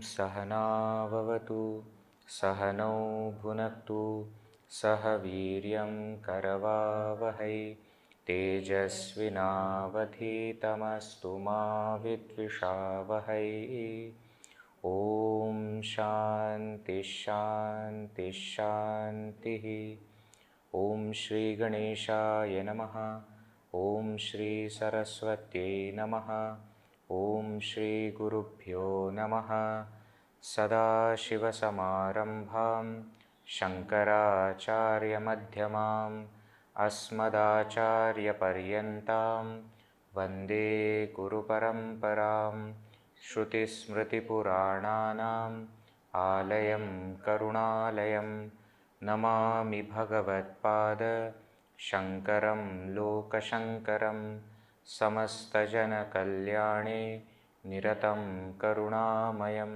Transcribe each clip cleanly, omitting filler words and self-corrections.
सहना भवतु सहनौ भुनक्तु सह वीर्यं करवावहै तेजस्विनावधीतमस्तु मा विद्विषावहै। ॐ शान्ति शान्ति शान्तिः। ॐ श्री गणेशाय नमः। ॐ श्री सरस्वत्यै नमः। ॐ श्री गुरुभ्यो नमः। सदाशिवसमारम्भां शङ्कराचार्यमध्यमाम् अस्मदाचार्यपर्यन्तां वन्दे गुरुपरम्परां। श्रुतिस्मृतिपुराणानाम् आलयं करुणालयं नमामि भगवत्पाद शङ्करं लोकशङ्करं। समस्तजनकल्याणे निरतं करुणामयं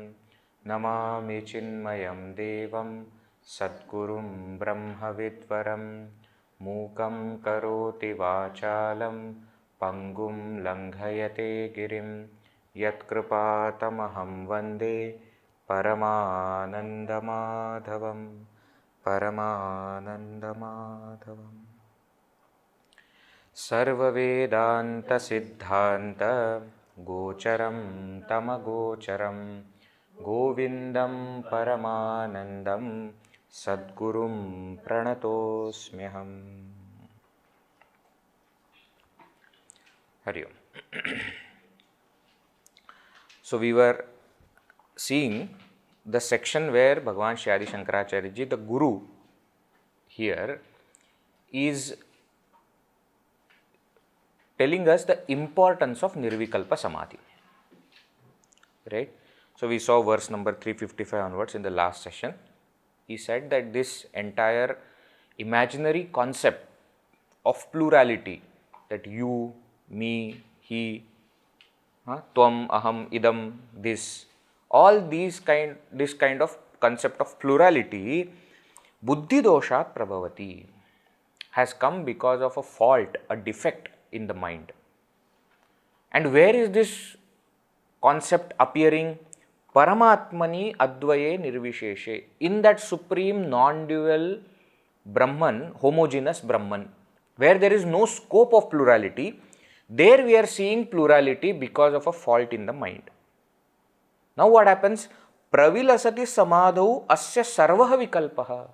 नमामि चिन्मयं देवं सद्गुरुं ब्रह्मविद्वरं। मूकं करोति वाचालं पङ्गुं लङ्घयते गिरिं यत्कृपातमहं वन्दे परमानन्दमाधवं परमानन्दमाधवम्। सर्ववेदान्तसिद्धान्त गोचरं तमगोचरं गोविन्दं परमानन्दं सद्गुरुं प्रणतोऽस्म्यहम्। Hari Om. So we were seeing the section where Bhagavan Shri Adi Shankaracharya Ji, the Guru here, is telling us the importance of Nirvikalpa Samadhi. Right? So we saw verse number 355 onwards in the last session. He said that this entire imaginary concept of plurality, that you, me, he, tvam, aham, idam, this, all this kind of concept of plurality, buddhi doshat prabhavati, has come because of a fault, a defect in the mind. And where is this concept appearing? Paramatmani advaye nirvisheshe, in that supreme non-dual Brahman, homogeneous Brahman, where there is no scope of plurality. There we are seeing plurality because of a fault in the mind. Now what happens? Pravilasati samadhau asya sarvah vikalpaha.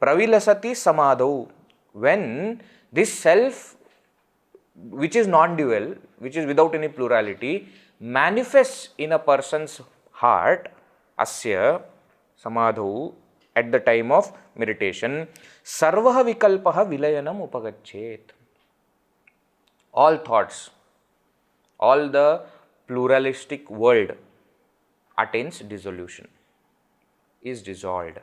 Pravilasati samadhau, when this self, which is non-dual, which is without any plurality, manifests in a person's heart, asya samadhau, at the time of meditation, sarvah vikalpaha vilayanam upagachet. All thoughts, all the pluralistic world attains dissolution, is dissolved.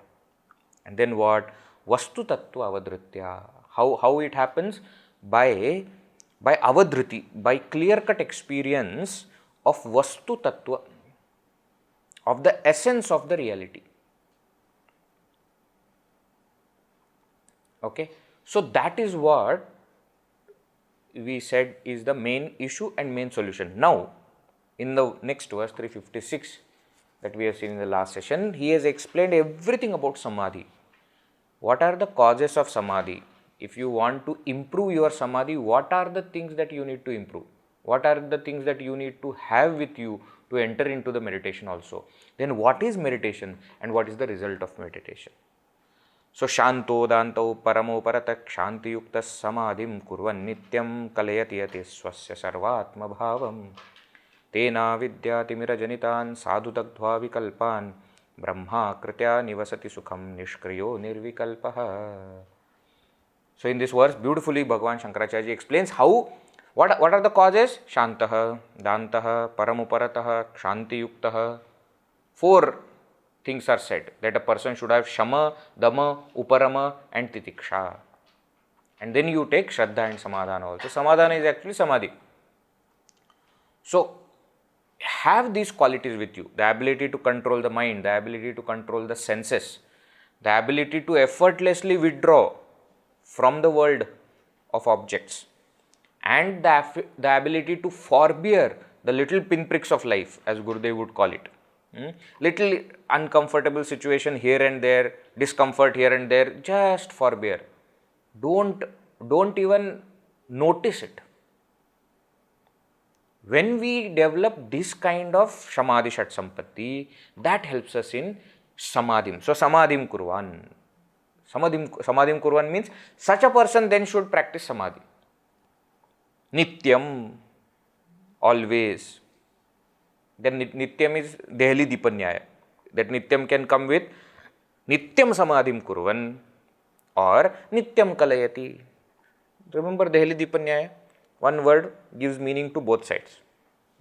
And then what? Vastu tattva avadhritya. How it happens? By avadhriti, by clear-cut experience of vastu tattva, of the essence of the reality. Okay, so that is what we said is the main issue and main solution. Now, in the next verse 356 that we have seen in the last session, he has explained everything about samadhi. What are the causes of samadhi? If you want to improve your samadhi, what are the things that you need to improve? What are the things that you need to have with you to enter into the meditation also? Then what is meditation and what is the result of meditation? So, shanto dantau paramo paratak shanti yuktas samadhim kurvan nityam kalayati yati swasya sarvatmabhavam tena vidyati mirajanitan sadhudagdhva vikalpan brahmakrtya nivasati sukham nishkriyo nirvikalpaha. So in this verse, beautifully Bhagavan Shankaracharya explains how, what are the causes? Shantaha, dantaha, paramuparataha, kshantiyuktaha. 4 things are said that a person should have shama, dama, uparama and titiksha. And then you take shraddha and samadhana also. Samadhana is actually samadhi. So have these qualities with you, the ability to control the mind, the ability to control the senses, the ability to effortlessly withdraw from the world of objects, and the ability to forbear the little pinpricks of life, as Gurudev would call it. Little uncomfortable situation here and there, discomfort here and there, just forbear. Don't even notice it. When we develop this kind of samadhi shat sampatti, that helps us in samadhim. So samadhim kurvan. Samadhim kurvan means such a person then should practice samadhi. Nityam, always. Then nityam is Dehli Dipanyaya. That nityam can come with nityam samadhim kurvan or nityam kalayati. Remember Dehli Dipanyaya? One word gives meaning to both sides.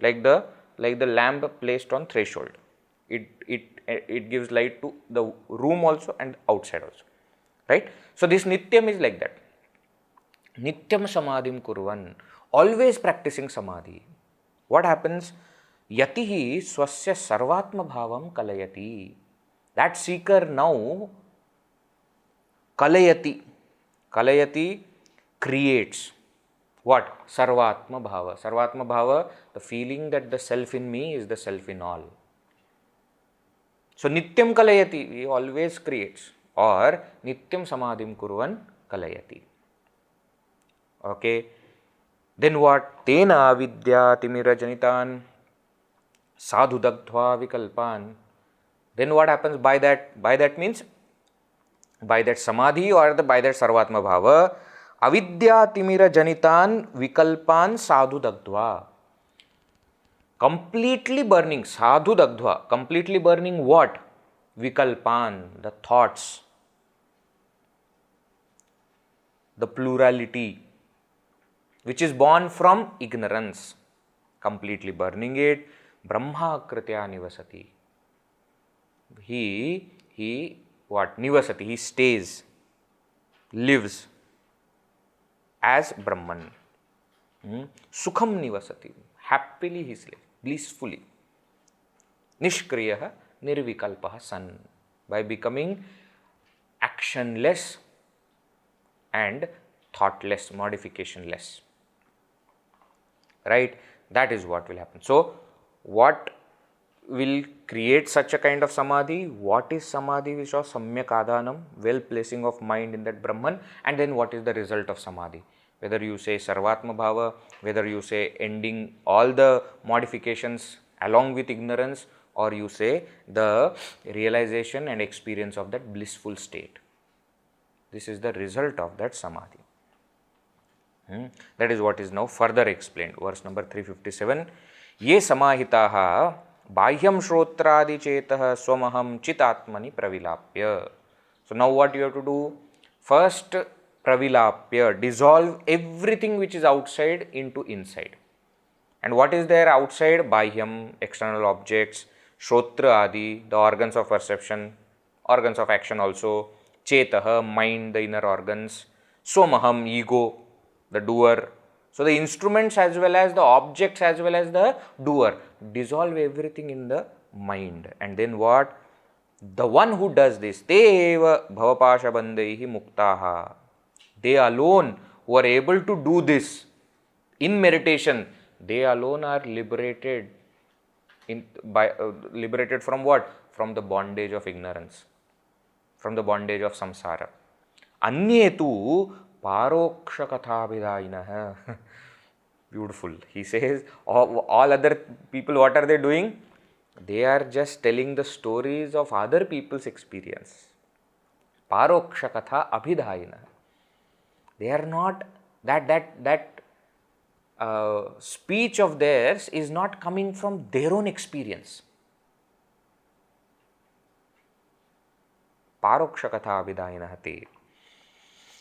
Like the lamp placed on threshold. It gives light to the room also and outside also. Right? So this nityam is like that. Nityam samadhim kurvan. Always practicing samadhi. What happens? Yatihi swasya sarvatmabhavam kalayati. That seeker now kalayati. Kalayati creates. What? Sarvatma bhava. Sarvatma bhava, the feeling that the self in me is the self in all. So nityam kalayati, he always creates. Or nityam samadhim kurvan kalayati. Okay. Then what? Tena vidya timira janitan sadhudagdhva vikalpan. Then what happens by that? By that means by that samadhi or by that sarvatma bhava, avidya timira janitan vikalpan sadhudagdhva. Completely burning, sadhudagdhva, completely burning what? Vikalpan, the thoughts, the plurality, which is born from ignorance, completely burning it. Brahmakrtya nivasati. He what? Nivasati, he stays, lives as Brahman. Sukham nivasati, happily he lives, blissfully. Nishkriyaha nirvikalpaha san, by becoming actionless and thoughtless, modificationless. Right? That is what will happen. So, what will create such a kind of samadhi? What is samadhi? We saw samyak adhanam, well placing of mind in that Brahman. And then what is the result of samadhi? Whether you say sarvatma bhava, whether you say ending all the modifications along with ignorance, or you say the realization and experience of that blissful state. This is the result of that samadhi. That is what is now further explained. Verse number 357. Ye samahitaha bahyam shrotradi chetah swamaham chitatmani pravilapya. So now what you have to do? First, pravilapya, dissolve everything which is outside into inside. And what is there outside? Bahyam, external objects, shrotra adi, the organs of perception, organs of action also, chetah, mind, the inner organs, swamaham, ego, the doer. So the instruments as well as the objects as well as the doer. Dissolve everything in the mind. And then what? The one who does this, te eva bhavapasha bandaihi muktaha. They alone who are able to do this in meditation, they alone are liberated. Liberated from what? From the bondage of ignorance, from the bondage of samsara. Anyetu paroksha kathabhidayinah. Beautiful. He says, all other people, what are they doing? They are just telling the stories of other people's experience. Paroksha katha abhidayinah. They are not, that speech of theirs is not coming from their own experience. parokshakathavidayinah te.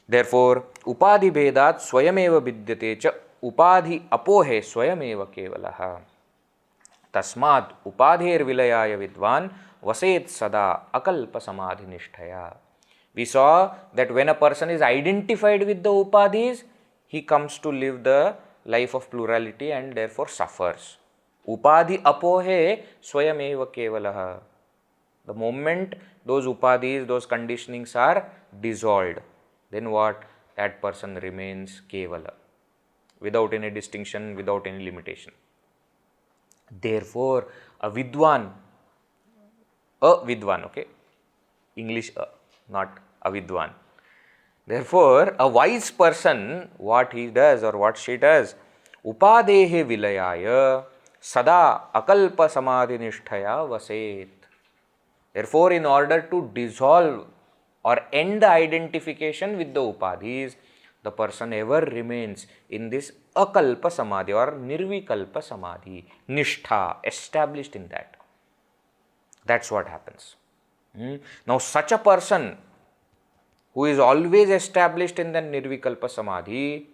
Therefore, upadhi bhedat swayameva vidyate cha upadhi apohe swayameva kevalah. Tasmad upadher vilayaya vidvan vaset sada akalpa samādhinishthaya. We saw that when a person is identified with the upadhis, he comes to live the life of plurality and therefore suffers. Upadhi apohe swayameva kevalah. The moment those upadhis, those conditionings are dissolved, then what? That person remains kevala, without any distinction, without any limitation. Therefore, a vidwan, okay, English not a vidwan. Therefore, a wise person, what he does or what she does, upadehe vilayaya sada akalpa samādhinisthaya vaset. Therefore, in order to dissolve or end the identification with the upadhis, the person ever remains in this akalpa samadhi or nirvikalpa samadhi, nishtha, established in that. That's what happens. Now, such a person who is always established in the nirvikalpa samadhi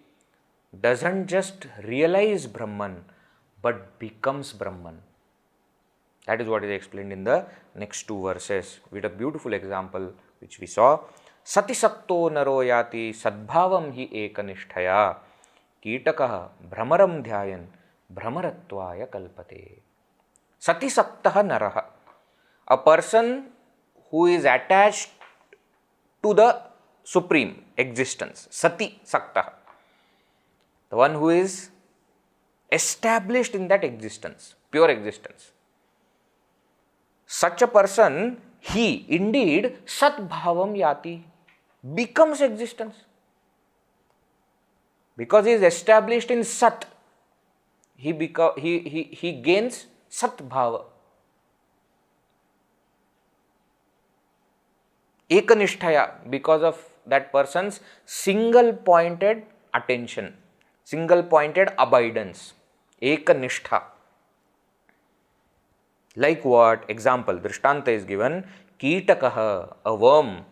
doesn't just realize Brahman, but becomes Brahman. That is what is explained in the next two verses with a beautiful example which we saw. Sati sakto naro yati sadbhavam hi ekanisthaya kitakaha brahmaram dhyayan brahmaratvaya kalpate. Sati saktaha naraha. A person who is attached to the supreme existence, sati saktaha, the one who is established in that existence, pure existence. Such a person, he indeed sadbhavam yati, becomes existence. Because he is established in sat, he gains satbhava. Ekanisthaya, because of that person's single pointed attention, single pointed abidance. Ekanistha. Like what? Example, drishtanta is given. Kitakaha, a worm,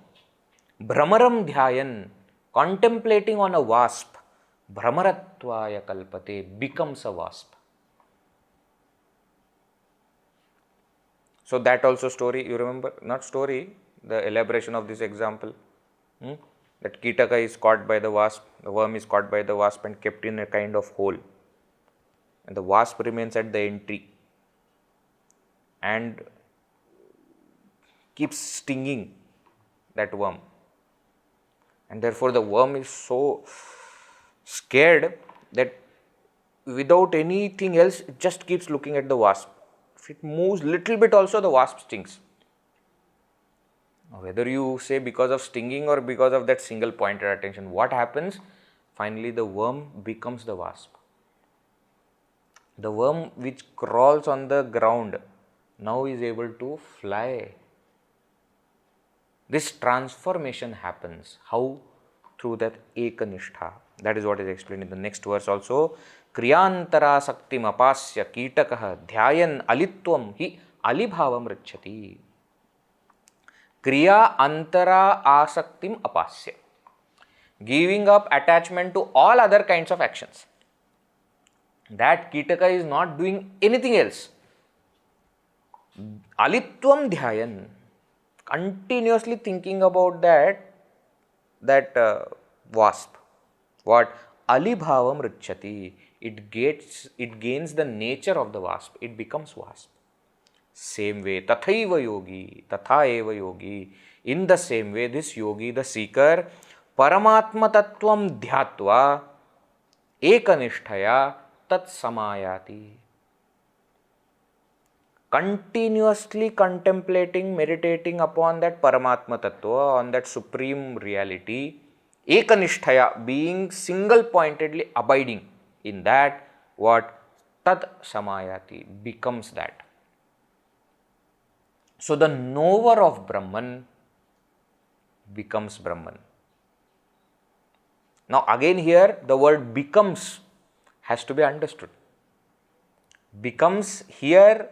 brahmaram dhyayan, contemplating on a wasp, brahmaratvaya kalpate, becomes a wasp. So that also story, you remember, not story, the elaboration of this example. That Kitaka is caught by the wasp, the worm is caught by the wasp and kept in a kind of hole. And the wasp remains at the entry and keeps stinging that worm. And therefore the worm is so scared that without anything else, it just keeps looking at the wasp. If it moves little bit also, the wasp stings. Whether you say because of stinging or because of that single pointed attention, what happens? Finally, the worm becomes the wasp. The worm which crawls on the ground now is able to fly. This transformation happens. How? Through that ekanishtha. That is what is explained in the next verse also. Kriyantarāsaktim apasya kitakaha dhyayan alitvam hi alibhavam ricchati. Kriya antara asaktim apasya. Giving up attachment to all other kinds of actions. That Kitaka is not doing anything else. Alitvam dhyayan. Continuously thinking about that wasp. What? Alibhavam ricchati. It gains the nature of the wasp. It becomes wasp. Same way, tathaiva yogi, tatha eva yogi. In the same way, this yogi, the seeker, paramātmatattvaṃ dhyātvā ekanisthaya tat samayati. Continuously contemplating, meditating upon that paramātmatattva, on that supreme reality, ekanisthaya, being single-pointedly abiding in that, what? Tat samayati, becomes that. So the knower of Brahman becomes Brahman. Now again here the word becomes has to be understood. Becomes here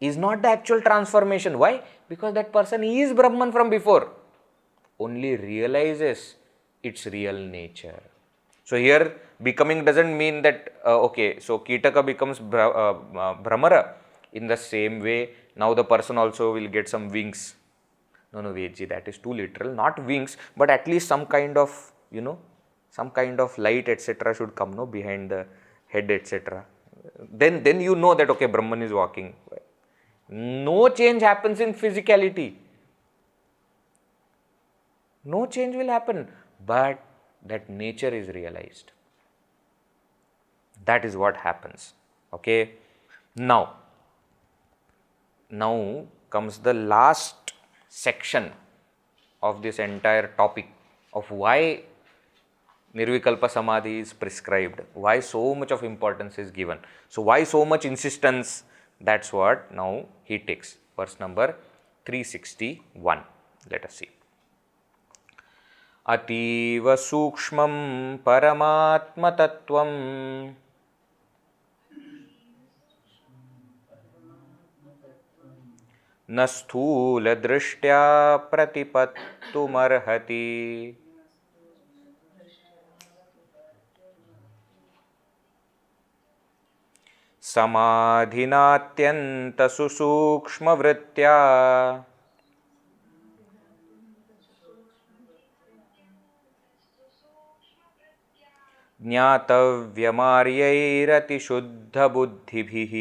is not the actual transformation. Why? Because that person is Brahman from before. only realizes its real nature. So here becoming doesn't mean that, okay, so Kitaka becomes Brahmara. In the same way, now the person also will get some wings. No, Vedji, that is too literal. Not wings, but at least some kind of, some kind of light, etc. should come, no, behind the head, etc. Then you know that, okay, Brahman is walking. No change happens in physicality. No change will happen, but that nature is realized. That is what happens. Okay. Now comes the last section of this entire topic of why Nirvikalpa Samadhi is prescribed, why so much of importance is given. So why so much insistence? That's what now he takes. Verse number 361. Let us see. Atīva sūkṣmaṃ paramātmatattvaṃ na sthūladṛṣṭyā pratipattumarhati samādhinātyantasusūkṣmavṛtyā jñātavyamāryairatiśuddhabuddhibhiḥ.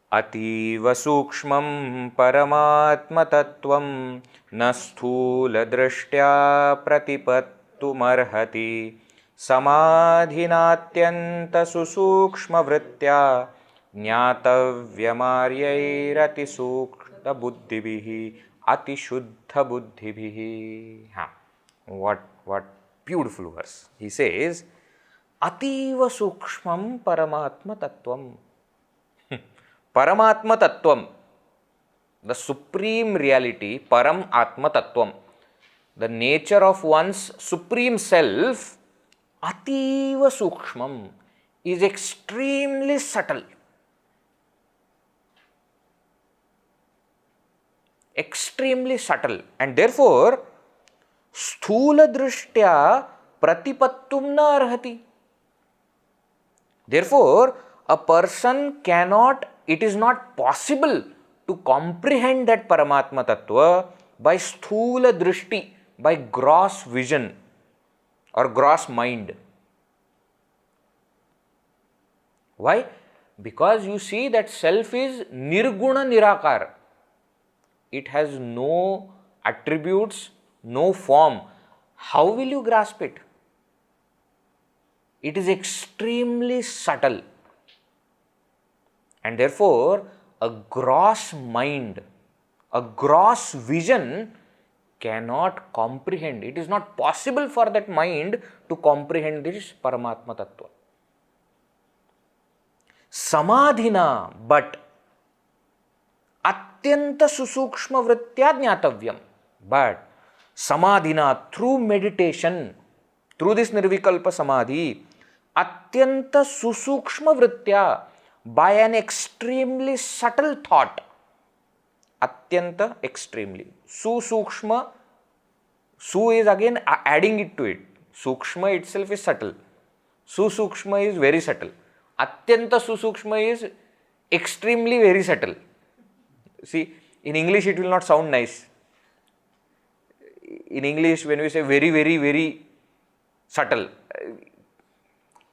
Atīva sūkṣmaṃ paramātmatattvaṃ na sthūladṛṣṭyā pratipattumarhati samādhinātyantasusūkṣmavṛtyā jñātavyamāryairatiśuddhabuddhibhiḥ atishuddhabuddhibhiḥ. What beautiful verse. He says, atīva sūkṣmaṃ paramātmatattvaṃ. Paramātmatattvaṃ, the supreme reality, paramātmatattvaṃ, the nature of one's supreme self, atīva sūkṣmaṃ, is extremely subtle. Extremely subtle, and therefore sthūladṛṣṭyā pratipattumarhati. Therefore, a person cannot, it is not possible to comprehend that paramātmatattva by sthūladṛṣṭi, by gross vision or gross mind. Why? Because you see that self is nirguna nirakara. It has no attributes, no form. How will you grasp it? It is extremely subtle. And therefore, a gross mind, a gross vision cannot comprehend. It is not possible for that mind to comprehend this paramātmatattva. Samādhina, but sūkṣmavṛtyā jñātavyam. But samādhina, through meditation, through this nirvikalpa samadhi, sūkṣmavṛtyā, by an extremely subtle thought. Atyanta, extremely. Sūkṣma, su is again adding it to it. Sūkṣma itself is subtle. Sūkṣma is very subtle. Atyanta sūkṣma is extremely very subtle. See, in English it will not sound nice. In English, when we say very, very, very subtle,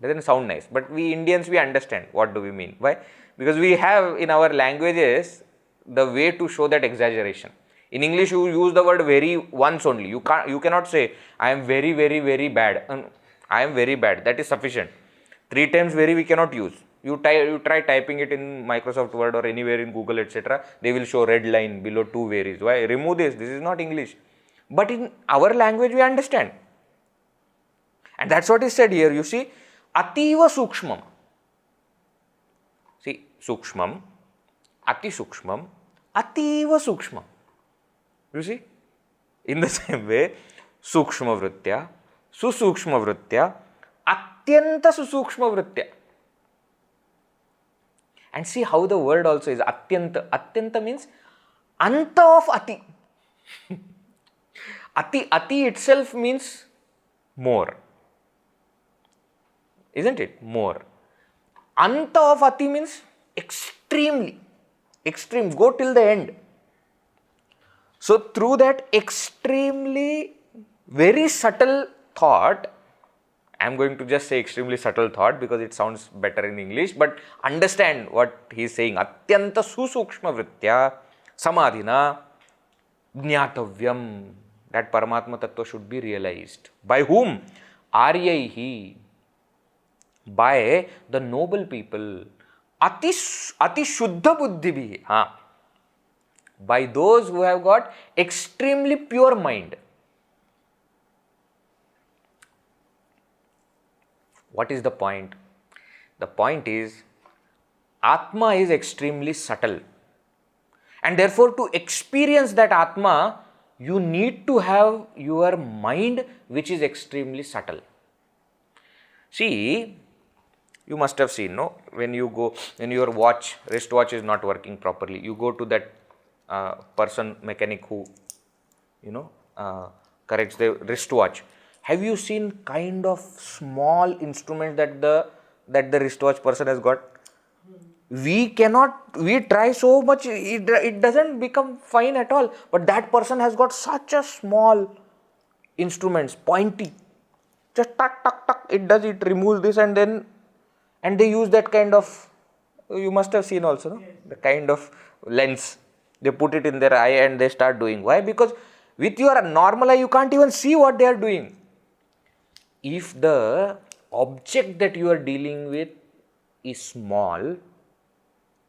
doesn't sound nice. But we Indians, we understand what do we mean. Why? Because we have in our languages the way to show that exaggeration. In English, you use the word very once only. You cannot say, I am very, very, very bad. I am very bad. That is sufficient. 3 times very we cannot use. You try typing it in Microsoft Word or anywhere in Google, etc. They will show red line below 2 varies. Why? Remove this. This is not English. But in our language, we understand. And that's what is said here. You see, atīva sūkṣmaṃ. See, sūkṣmaṃ, ati sūkṣmaṃ, atīva sūkṣmaṃ. You see? In the same way, sūkṣmavṛtyā, sūkṣmavṛtyā, atyanta sūkṣmavṛtyā. And see how the word also is atyanta. Atyanta means anta of ati. Ati itself means more. Isn't it? More. Anta of ati means extremely. Extreme. Go till the end. So through that extremely very subtle thought, I am going to just say extremely subtle thought because it sounds better in English, but understand what he is saying. Atyanta sūkṣmaṃ samādhina jñātavyam. That paramātmatattvaṃ should be realized. By whom? Aryaihi. By the noble people. Atīshuddhabuddhibhiḥ. By those who have got extremely pure mind. What is the point? The point is, Atma is extremely subtle. And therefore, to experience that Atma, you need to have your mind which is extremely subtle. See, you must have seen, no? When your wristwatch is not working properly, you go to that mechanic who, corrects the wristwatch. Have you seen kind of small instrument that the wristwatch person has got? We try so much, it doesn't become fine at all. But that person has got such a small instruments, pointy. Just tuck, it removes this and they use that kind of, you must have seen also, no? The kind of lens. They put it in their eye and they start doing. Why? Because with your normal eye, you can't even see what they are doing. If the object that you are dealing with is small,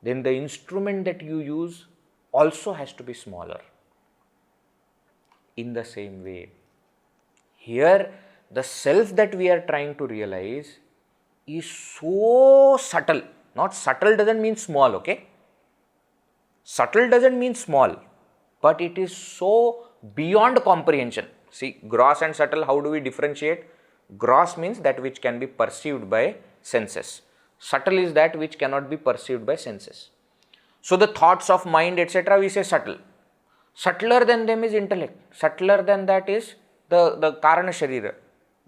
then the instrument that you use also has to be smaller. In the same way, here the self that we are trying to realize is so subtle. Not subtle doesn't mean small, okay? Subtle doesn't mean small, but it is so beyond comprehension. See, gross and subtle, how do we differentiate? Gross means that which can be perceived by senses. Subtle is that which cannot be perceived by senses. So the thoughts of mind, etc., we say subtle. Subtler than them is intellect. Subtler than that is the karana sharira,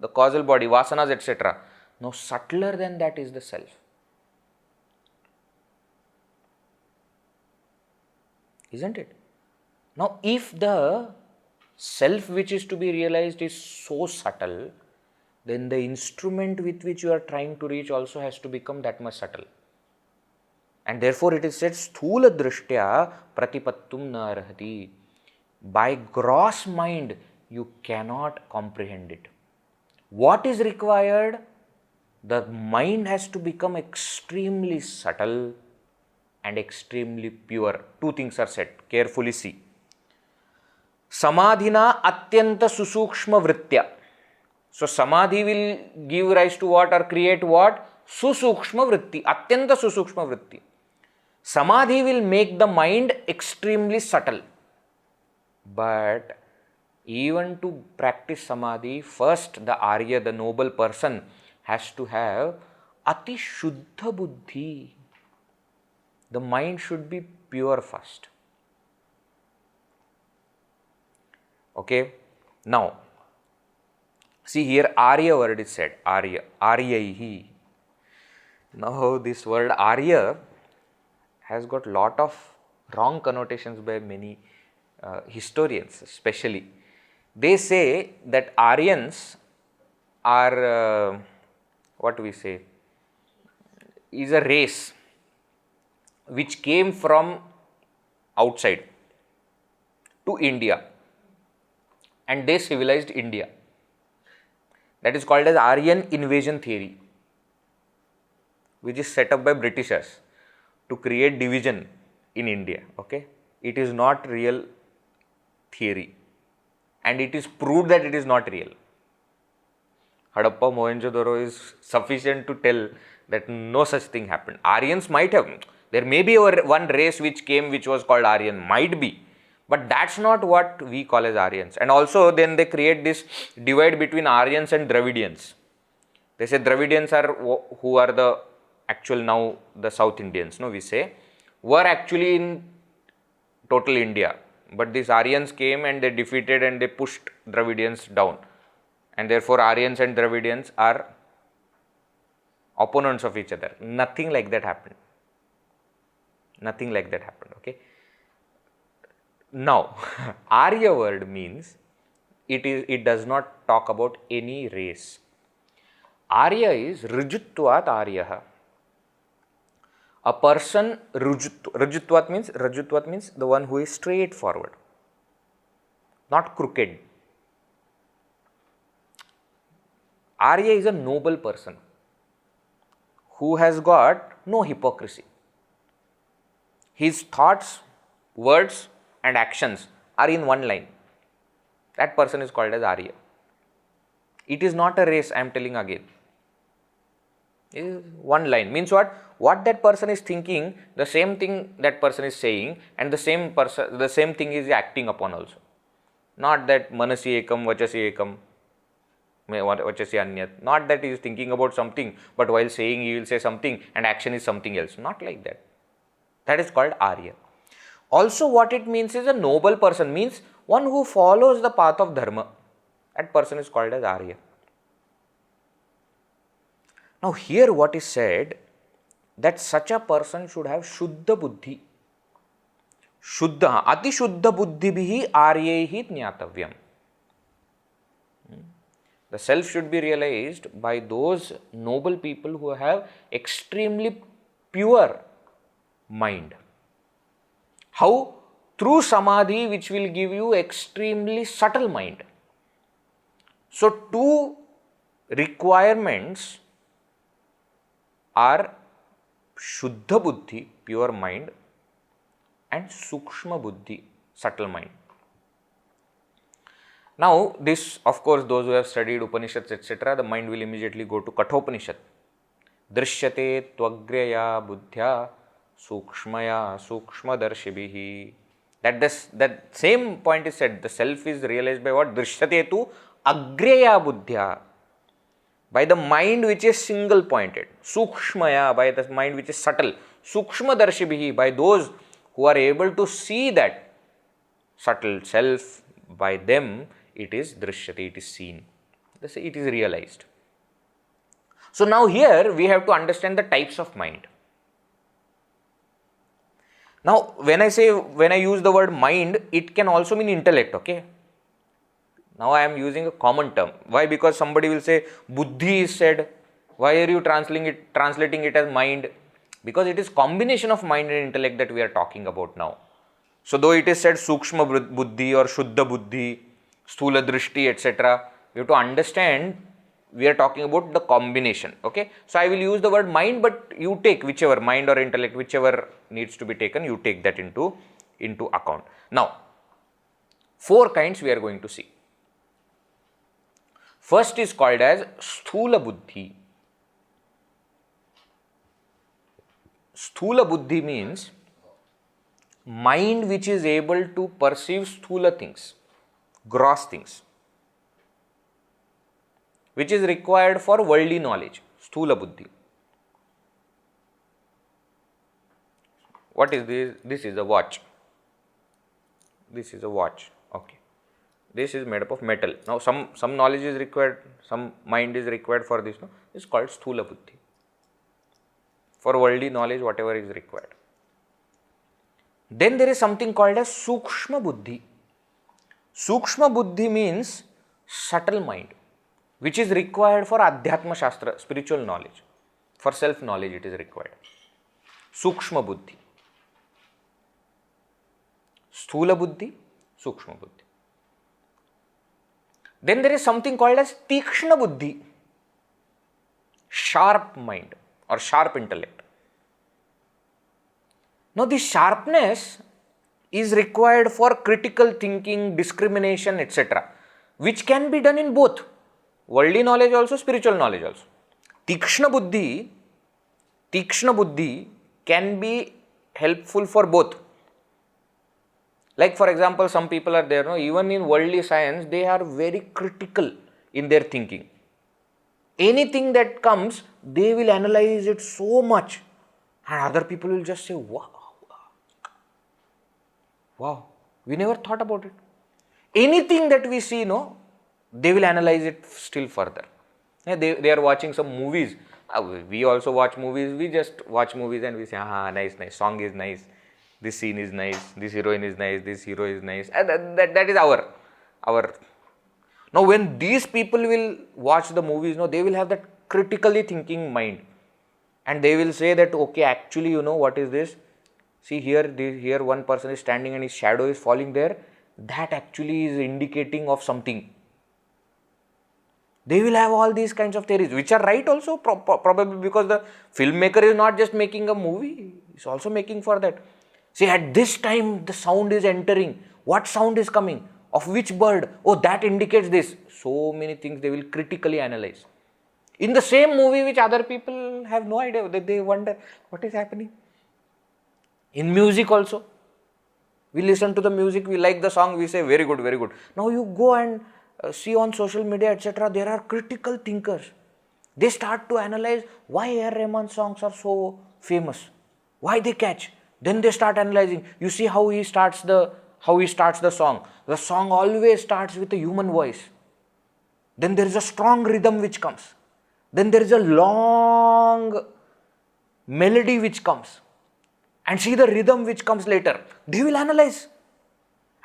the causal body, vasanas, etc. No, subtler than that is the self. Isn't it? Now, if the self which is to be realized is so subtle, then the instrument with which you are trying to reach also has to become that much subtle. And therefore it is said, sthūladṛṣṭyā pratipattuṃ narahati. By gross mind, you cannot comprehend it. What is required? The mind has to become extremely subtle and extremely pure. Two things are said. Carefully see. samādhinātyantasusūkṣmavṛtyā. So samadhi will give rise to what or create what? Sūkṣmaṃ, atyanta sūkṣmaṃ. Samadhi will make the mind extremely subtle. But even to practice samadhi, first the Arya, the noble person, has to have atishuddha buddhi. The mind should be pure first. Okay. Now, see here Arya word is said. Arya. Aryaihi. Now this word Arya has got lot of wrong connotations by many historians especially. They say that Aryans are, what we say, is a race which came from outside to India and they civilized India. That is called as Aryan invasion theory, which is set up by Britishers to create division in India. Okay, it is not real theory and it is proved that it is not real. Harappa, Mohenjo-daro is sufficient to tell that no such thing happened. Aryans might have, there may be one race which came which was called Aryan, might be, but that's not what we call as Aryans. And also then they create this divide between Aryans and Dravidians. They say Dravidians are who are the actual now the South Indians, no, we say, were actually in total India. But these Aryans came and they defeated and they pushed Dravidians down. And therefore Aryans and Dravidians are opponents of each other. Nothing like that happened. Nothing like that happened, okay. Now, Arya word means it does not talk about any race. Arya is rajutvat Aryaha. A person, rajutvat means the one who is straightforward, not crooked. Arya is a noble person who has got no hypocrisy. His thoughts, words and actions are in one line. That person is called as Arya. It is not a race, I am telling again. It is one line. Means what? What that person is thinking, the same thing that person is saying, and the same thing is acting upon also. Not that manasi ekam, vachasi ekam, vachasi anyat. Not that he is thinking about something, but while saying he will say something and action is something else. Not like that. That is called Arya. Also what it means is a noble person, means one who follows the path of dharma. That person is called as Arya. Now here what is said, that such a person should have Shuddha Buddhi. Shuddha, Atishuddhabuddhibhiḥ Aryaihi jñātavyam. The self should be realized by those noble people who have extremely pure mind. How? Through samadhi, which will give you extremely subtle mind. So, two requirements are Shuddha Buddhi, pure mind, and Sūkṣma Buddhi, subtle mind. Now, this, of course, those who have studied Upanishads, etc., the mind will immediately go to Kathopanishad. Drishyate tvagryaya buddhya sūkṣmaya sūkṣmadarshibhiḥ. That same point is said. The self is realized by what? Drishyate tu agraya buddhya. By the mind which is single pointed. Sūkṣmaya, by the mind which is subtle. Sūkṣmadarshibhiḥ, by those who are able to see that subtle self, by them it is drishyate, it is seen. It is realized. So now here we have to understand the types of mind. Now when I use the word mind, it can also mean intellect, okay. Now I am using a common term. Why? Because somebody will say buddhi is said. Why are you translating it as mind? Because it is combination of mind and intellect that we are talking about now. So though it is said sūkṣma buddhi or shuddha buddhi, sthūladṛṣṭyā, etc., you have to understand we are talking about the combination, okay. So I will use the word mind, but you take whichever, mind or intellect, whichever needs to be taken, you take that into account. Now, 4 kinds we are going to see. First is called as sthūla buddhi. Sthūla buddhi means mind which is able to perceive sthūla things, gross things, which is required for worldly knowledge, sthūla buddhi. What is this? This is a watch. This is a watch, okay. This is made up of metal. Now some knowledge is required, some mind is required for this. No? This is called sthūla buddhi. For worldly knowledge, whatever is required. Then there is something called as sūkṣma buddhi. Sūkṣma buddhi means subtle mind, which is required for adhyatma shastra, spiritual knowledge. For self knowledge it is required. Sūkṣma buddhi. Sthūla buddhi, sūkṣma buddhi. Then there is something called as tīkṣna buddhi, sharp mind or sharp intellect. Now this sharpness is required for critical thinking, discrimination, etc., which can be done in both worldly knowledge also, spiritual knowledge also. Tīkṣna buddhi can be helpful for both. Like for example, some people are there, no? Even in worldly science, they are very critical in their thinking. Anything that comes, they will analyze it so much, and other people will just say, wow, wow, we never thought about it. Anything that we see, no, they will analyze it still further. They are watching some movies. We also watch movies. We just watch movies and we say, nice, song is nice, this scene is nice, this heroine is nice, this hero is nice. And that is our. Now, when these people will watch the movies, no, they will have that critically thinking mind, and they will say that, okay, actually, what is this? See, here one person is standing and his shadow is falling there. That actually is indicating of something. They will have all these kinds of theories, which are right also, probably because the filmmaker is not just making a movie, he is also making for that. See, at this time, the sound is entering. What sound is coming? Of which bird? Oh, that indicates this. So many things they will critically analyze. In the same movie, which other people have no idea, they wonder, what is happening? In music also. We listen to the music, we like the song, we say, very good, very good. Now you go and see on social media, etc., there are critical thinkers. They start to analyze why A.R. Rahman's songs are so famous, why they catch. Then they start analyzing. You see how he starts the song. The song always starts with a human voice. Then there is a strong rhythm which comes. Then there is a long melody which comes. And see the rhythm which comes later. They will analyze.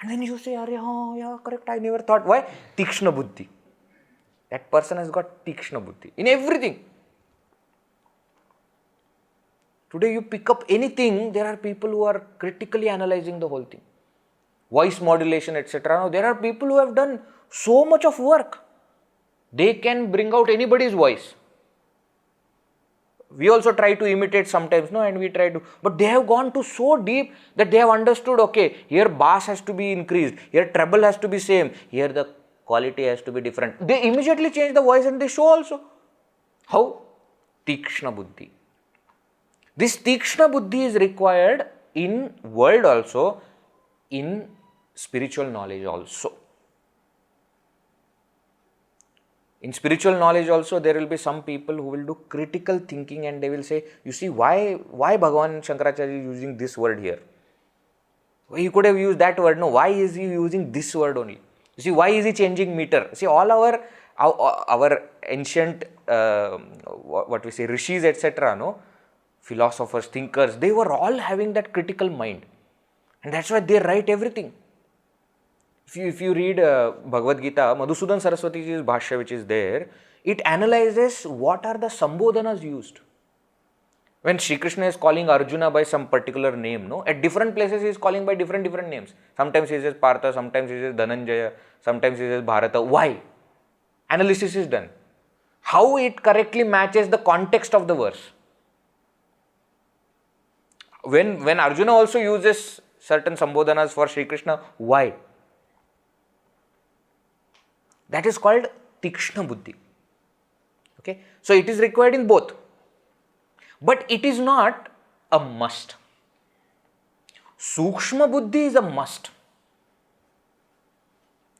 And then you say, yeah, correct, I never thought. Why? Tikshna buddhi. That person has got tikshna buddhi in everything. Today you pick up anything, there are people who are critically analyzing the whole thing. Voice modulation, etc. Now, there are people who have done so much of work. They can bring out anybody's voice. We also try to imitate sometimes, and we try to, but they have gone to so deep that they have understood, okay, here bass has to be increased, here treble has to be same, here the quality has to be different. They immediately change the voice and they show also. How? Tikshna buddhi. This tikshna buddhi is required in world also, in spiritual knowledge also. In spiritual knowledge also, there will be some people who will do critical thinking and they will say, you see, why Bhagavan Shankaracharya is using this word here? He could have used that word. No, why is he using this word only? You see, why is he changing meter? See, all our ancient, rishis, etc., philosophers, thinkers, they were all having that critical mind. And that's why they write everything. If you read Bhagavad Gita, Madhusudan Saraswati's bhashya which is there, it analyzes what are the sambodhanas used. When Shri Krishna is calling Arjuna by some particular name, at different places he is calling by different names. Sometimes he says Partha, sometimes he says Dhananjaya, sometimes he says Bharata. Why? Analysis is done. How it correctly matches the context of the verse. When Arjuna also uses certain sambodhanas for Shri Krishna, why? That is called tikshna buddhi. Okay, so it is required in both, but it is not a must. Sūkṣma buddhi is a must.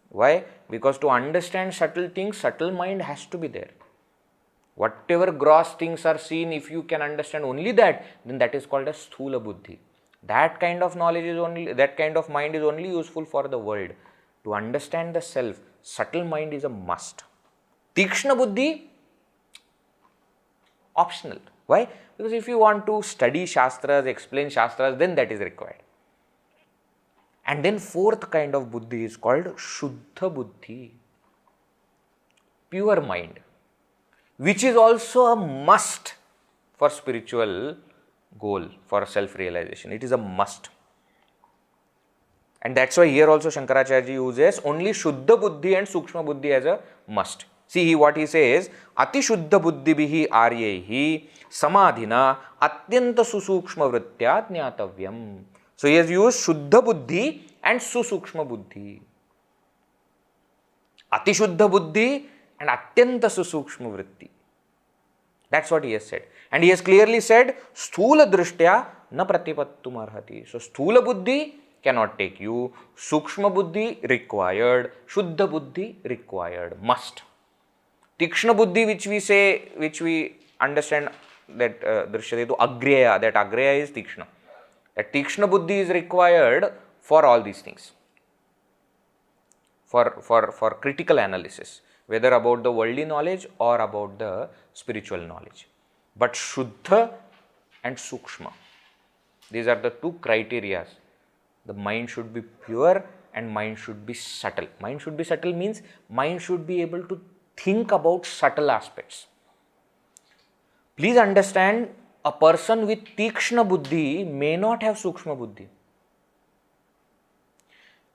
Why? Because to understand subtle things, subtle mind has to be there. Whatever gross things are seen, if you can understand only that, then that is called a sthūla buddhi. That kind of knowledge is only, that kind of mind is only useful for the world. To understand the self, subtle mind is a must. Tikshna buddhi, optional. Why? Because if you want to study Shastras, explain Shastras, then that is required. And then fourth kind of buddhi is called Shuddha buddhi, pure mind, which is also a must for spiritual goal, for self-realization. It is a must. And that's why here also Shankaracharya uses only Shuddha buddhi and Sūkṣma buddhi as a must. See what he says, Ati Shuddha buddhibhiḥ āryaihi samādhina atyantasūkṣmavṛtyā jñātavyam. So he has used Shuddha buddhi and Sūkṣma buddhi. Ati Shuddha buddhi and atyantasūkṣmavṛtyā. That's what he has said. And he has clearly said, sthūladṛṣṭyā na pratipattumarhati. So sthula buddhi cannot take you, sūkṣma buddhi required, shuddha buddhi required, must. Tikshna buddhi, which we say, which we understand that drishyate to agreya, that agreya is tikshna. That tikshna buddhi is required for all these things, for critical analysis, whether about the worldly knowledge or about the spiritual knowledge. But shuddha and sūkṣmaṃ, these are the two criteria. The mind should be pure and mind should be subtle. Mind should be subtle means mind should be able to think about subtle aspects. Please understand, a person with tikshna buddhi may not have sūkṣma buddhi.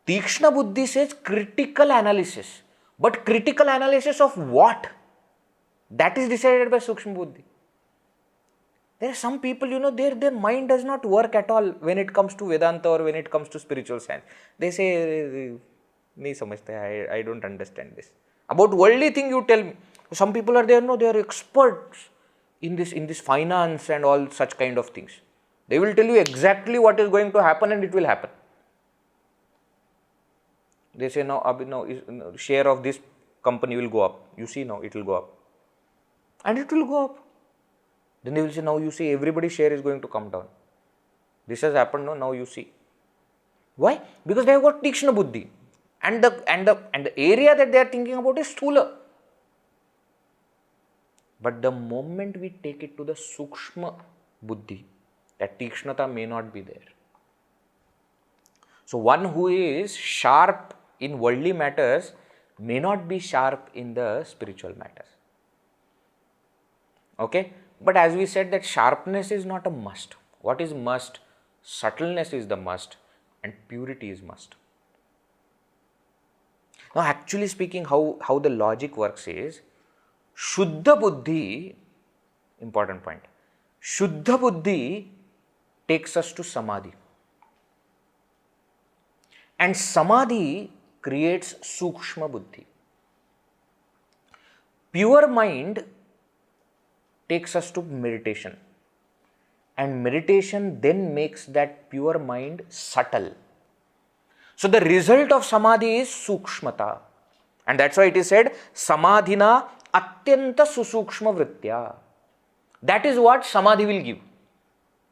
Tikshna buddhi says critical analysis, but critical analysis of what? That is decided by sūkṣma buddhi. There are some people, their mind does not work at all when it comes to Vedanta or when it comes to spiritual science. They say, nahi samajhta, I don't understand this. About worldly thing you tell me. Some people are there, they are experts in this finance and all such kind of things. They will tell you exactly what is going to happen and it will happen. They say, now share of this company will go up. You see now, it will go up. And it will go up. Then they will say, now you see everybody's share is going to come down. This has happened, now you see. Why? Because they have got tikshna buddhi. And the area that they are thinking about is sthula. But the moment we take it to the sūkṣma buddhi, that tikshnata may not be there. So one who is sharp in worldly matters may not be sharp in the spiritual matters. Okay? But as we said, that sharpness is not a must. What is must? Subtleness is the must and purity is must. Now actually speaking, how the logic works is, Shuddha buddhi, important point, Shuddha buddhi takes us to samadhi. And samadhi creates sūkṣma buddhi. Pure mind takes us to meditation. And meditation then makes that pure mind subtle. So the result of samadhi is sūkṣmata. And that's why it is said, samādhinātyantasusūkṣmavṛtyā. That is what samadhi will give.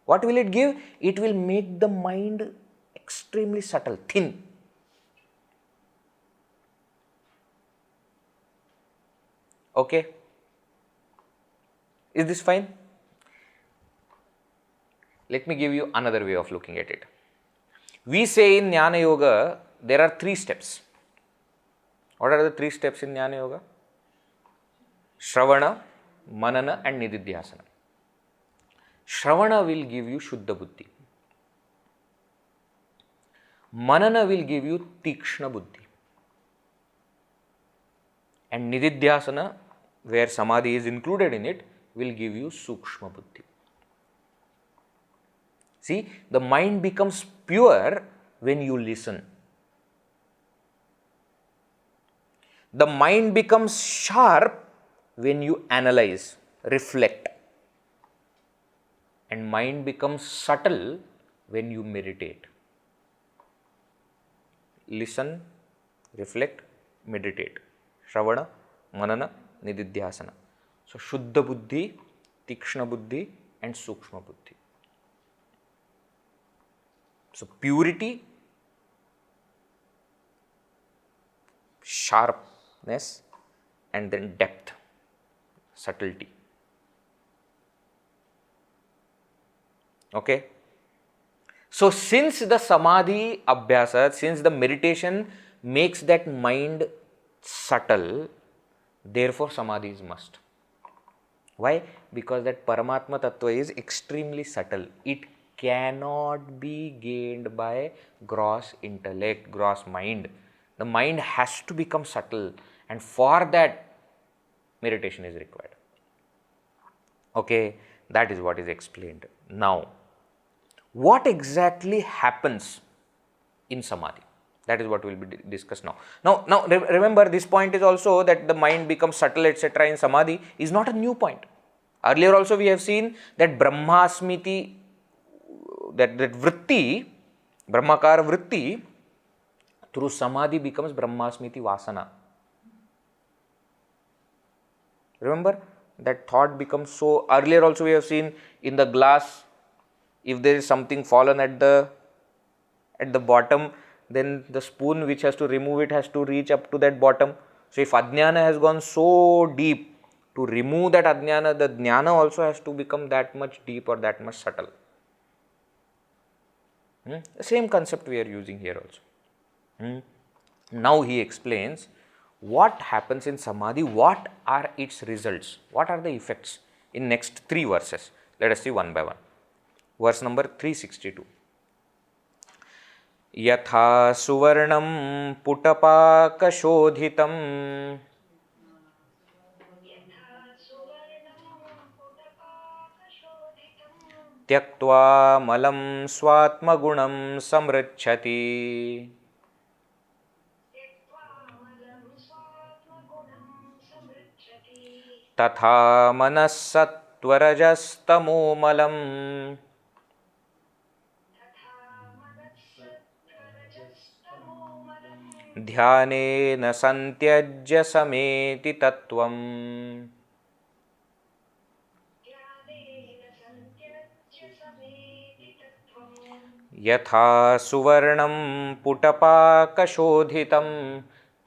What will it give? It will make the mind extremely subtle, thin. Okay? Is this fine? Let me give you another way of looking at it. We say in Jnana Yoga, there are 3 steps. What are the 3 steps in Jnana Yoga? Shravana, Manana and Nididhyasana. Shravana will give you Shuddha Buddhi. Manana will give you Tikshna Buddhi. And Nididhyasana, where Samadhi is included in it, will give you Sūkṣma Buddhi. See, the mind becomes pure when you listen. The mind becomes sharp when you analyze, reflect. And mind becomes subtle when you meditate. Listen, reflect, meditate. Shravana, Manana, Nididhyasana. So, Shuddha Buddhi, Tikshna Buddhi and Sūkṣma Buddhi. So, purity, sharpness and then depth, subtlety. Okay? So, since the samadhi abhyasa, since the meditation makes that mind subtle, therefore samadhi is must. Why? Because that paramātmatattvaṃ is extremely subtle. It cannot be gained by gross intellect, gross mind. The mind has to become subtle, and for that meditation is required. Okay, that is what is explained. Now, what exactly happens in samadhi? That is what will be discussed now. Now remember, this point is also that the mind becomes subtle, etc. in samadhi is not a new point. Earlier also we have seen that Brahmasmiti, that vritti, Brahmakara vritti, through samadhi becomes Brahmasmiti vasana. Remember, that thought becomes so, earlier also we have seen in the glass, if there is something fallen at the bottom, then the spoon which has to remove it has to reach up to that bottom. So if ajnana has gone so deep, to remove that ajnana, the jnana also has to become that much deep or that much subtle. The same concept we are using here also. Now he explains what happens in samadhi, what are its results, what are the effects in next 3 verses. Let us see one by one. Verse number 362. Yathā suvarṇaṃ puṭapākaśodhitaṃ tyaktvā malaṃ svātmaguṇaṃ samṛcchati tathā manaḥ sattvarajastamomalaṃ dhyānena santyajya sameti tattvam yathā suvarṇaṃ puṭapākaśodhitaṃ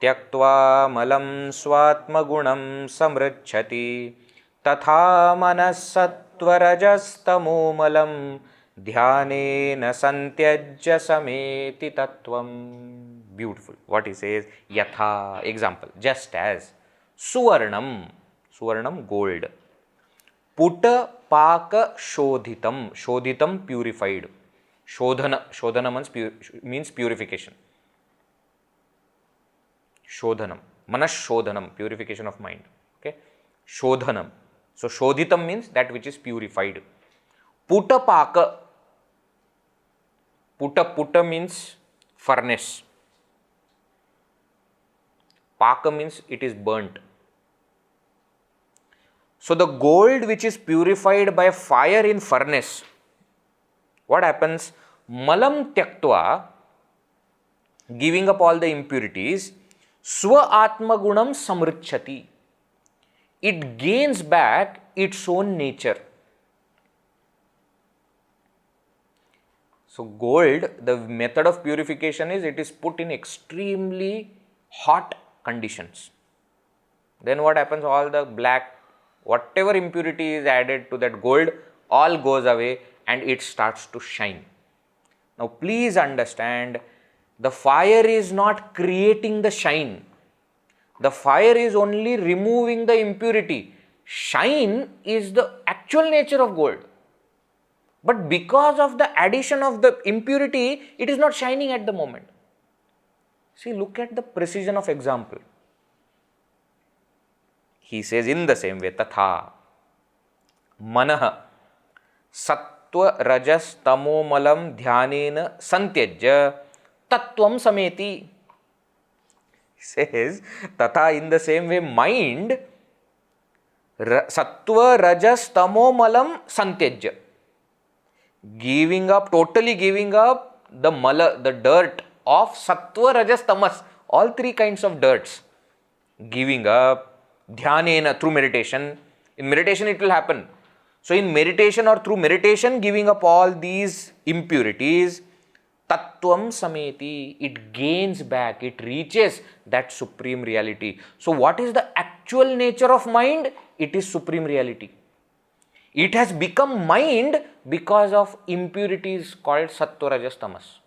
tyaktvā malaṃ svātmaguṇaṃ samṛcchati tathā manaḥ sattvarajastamomalaṃ dhyānena santyajya sameti tattvam. Beautiful. What he says, yathā, example, just as, suvarṇaṃ, gold, puṭapākaśodhitaṃ, shodhitam, purified, shodhana means purification, shodhanam, manaḥ, purification of mind, okay, shodhanam. So shodhitam means that which is purified. Puṭapāka, puṭa means furnace, pāka means it is burnt. So the gold which is purified by fire in furnace, what happens? Malaṃ tyaktvā, giving up all the impurities, svātmaguṇaṃ samṛcchati, it gains back its own nature. So gold, the method of purification is it is put in extremely hot conditions. Then what happens? All the black, whatever impurity is added to that gold, all goes away and it starts to shine. Now please understand, the fire is not creating the shine. The fire is only removing the impurity. Shine is the actual nature of gold. But because of the addition of the impurity, it is not shining at the moment. See, look at the precision of example. He says in the same way, tathā manaḥ sattvarajastamomalaṃ dhyānena santyajya tattvam sameti. He says, tathā, in the same way, mind, sattvarajastamomalaṃ santyajya, giving up, totally giving up the the dirt of sattva, rajas, tamas, all 3 kinds of dirts, giving up, dhyānena, through meditation. In meditation it will happen. So in meditation or through meditation, giving up all these impurities, tattvam sameti, it gains back, it reaches that supreme reality. So what is the actual nature of mind? It is supreme reality. It has become mind because of impurities called sattva, rajas, tamas.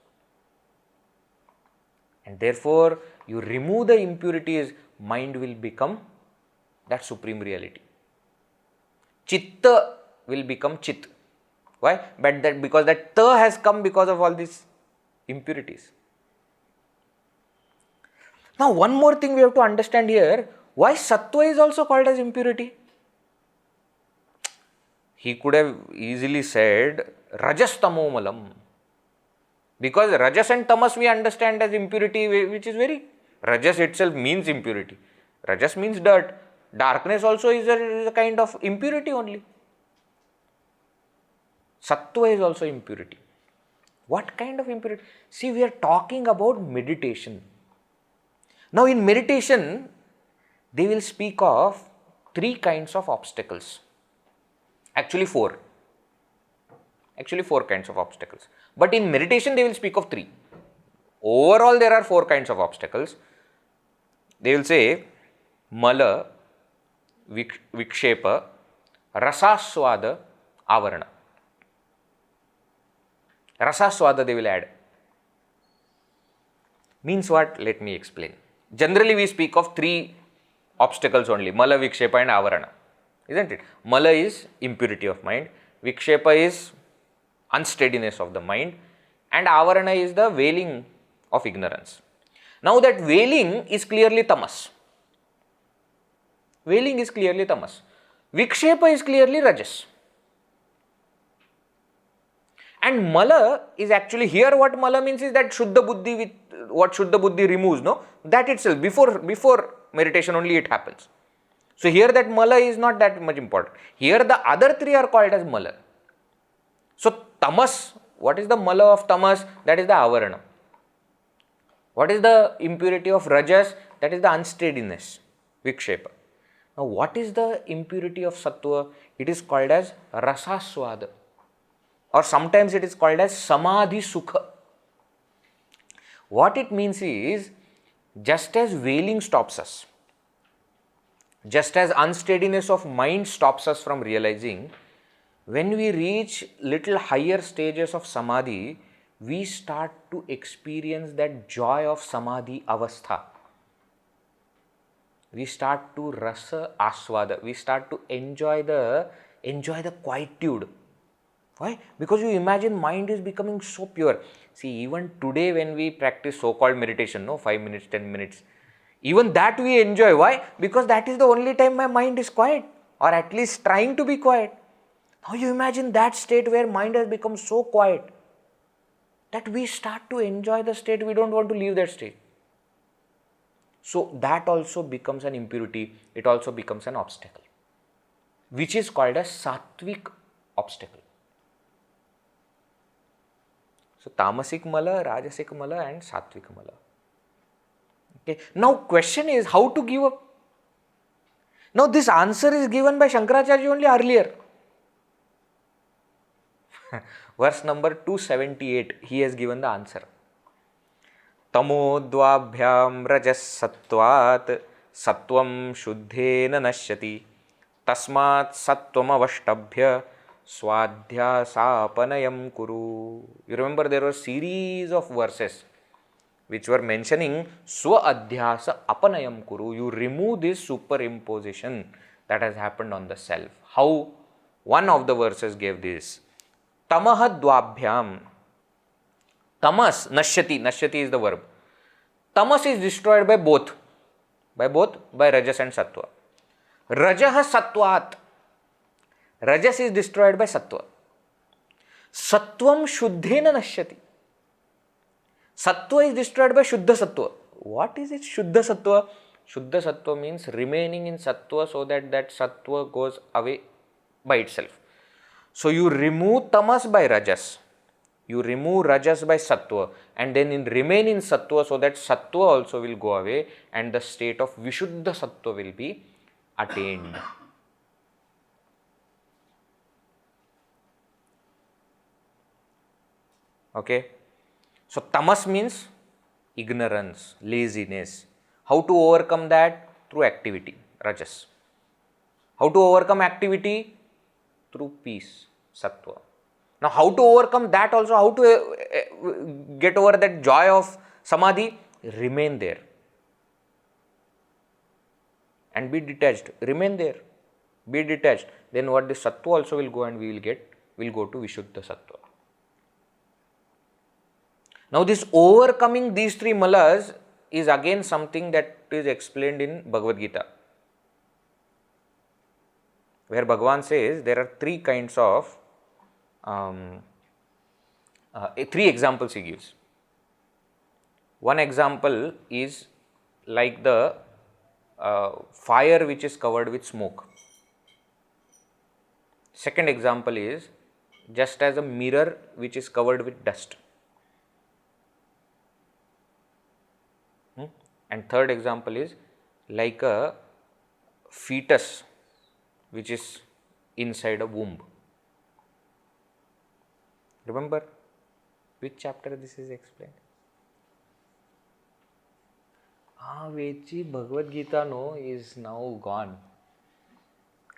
And therefore, you remove the impurities, mind will become that supreme reality. Chitta will become chit. Why? But that because that ta has come because of all these impurities. Now, one more thing we have to understand here, why sattva is also called as impurity? He could have easily said rajastamomalaṃ, because rajas and tamas we understand as impurity, which is very, rajas itself means impurity. Rajas means dirt. Darkness also is a kind of impurity only. Sattva is also impurity. What kind of impurity? See, we are talking about meditation. Now in meditation, they will speak of three kinds of obstacles. Actually four. Actually four kinds of obstacles. But in meditation they will speak of three. Overall there are four kinds of obstacles. They will say mala, vikshepa, rasaswada, avarana. Rasaswada they will add. Means what? Let me explain. Generally we speak of three obstacles only, mala, vikshepa and avarana, isn't it? Mala is impurity of mind, vikshepa is unsteadiness of the mind, and avarana is the veiling of ignorance. Now that veiling is clearly tamas. Veiling is clearly tamas. Vikshepa is clearly rajas. And mala is actually, here what mala means is that Shuddha Buddhi, with what Shuddha Buddhi removes, no? That itself, before meditation only it happens. So here that mala is not that much important. Here the other three are called as mala. So tamas, what is the mala of tamas? That is the avarana. What is the impurity of rajas? That is the unsteadiness, vikshepa. Now what is the impurity of sattva? It is called as rasaswada, or sometimes it is called as samadhi sukha. What it means is, just as veiling stops us, just as unsteadiness of mind stops us from realizing, when we reach little higher stages of samadhi, we start to experience that joy of samadhi avastha. We start to rasa aswada, we start to enjoy the quietude. Why? Because you imagine mind is becoming so pure. See, even today when we practice so-called meditation, no, 5 minutes, 10 minutes, even that we enjoy. Why? Because that is the only time my mind is quiet, or at least trying to be quiet. Now you imagine that state where mind has become so quiet that we start to enjoy the state, we don't want to leave that state. So that also becomes an impurity, it also becomes an obstacle, which is called a sattvic obstacle. So tamasic mala, rajasic mala and sattvic mala. Okay. Now question is how to give up. Now this answer is given by Shankaracharya only earlier. Verse number 278, he has given the answer. Tamodvābhyam rajasattvat sattvam shuddhena nashyati tasmat sattvam svādhyāsapanayam kuru. You remember there was a series of verses which were mentioning swa-adhyasa apanayam kuru. You remove this superimposition that has happened on the self. How? One of the verses gave this. Tamahadvābhyam. Tamas, nashyati. Nashyati is the verb. Tamas is destroyed by both. By Rajas and Sattva. Rajah Sattvat. Rajas is destroyed by Sattva. Sattvam shuddhena nashyati. Sattva is destroyed by Shuddha Sattva. What is it? Shuddha Sattva. Shuddha Sattva means remaining in Sattva so that Sattva goes away by itself. So you remove tamas by Rajas. You remove Rajas by Sattva, and then remain in Sattva so that Sattva also will go away and the state of Vishuddha Sattva will be attained. Okay. So tamas means ignorance, laziness. How to overcome that? Through activity, Rajas. How to overcome activity? Through peace, Sattva. Now how to overcome that also? How to get over that joy of samadhi? Remain there and be detached. Remain there, be detached. Then what? The Sattva also will go and we will go to Vishuddha Sattva. Now this overcoming these three malas is again something that is explained in Bhagavad Gita, where Bhagavan says there are three kinds of three examples he gives. One example is like the fire which is covered with smoke. Second example is just as a mirror which is covered with dust. And third example is like a fetus which is inside a womb. Remember which chapter this is explained? Vechi Bhagavad Gita no is now gone.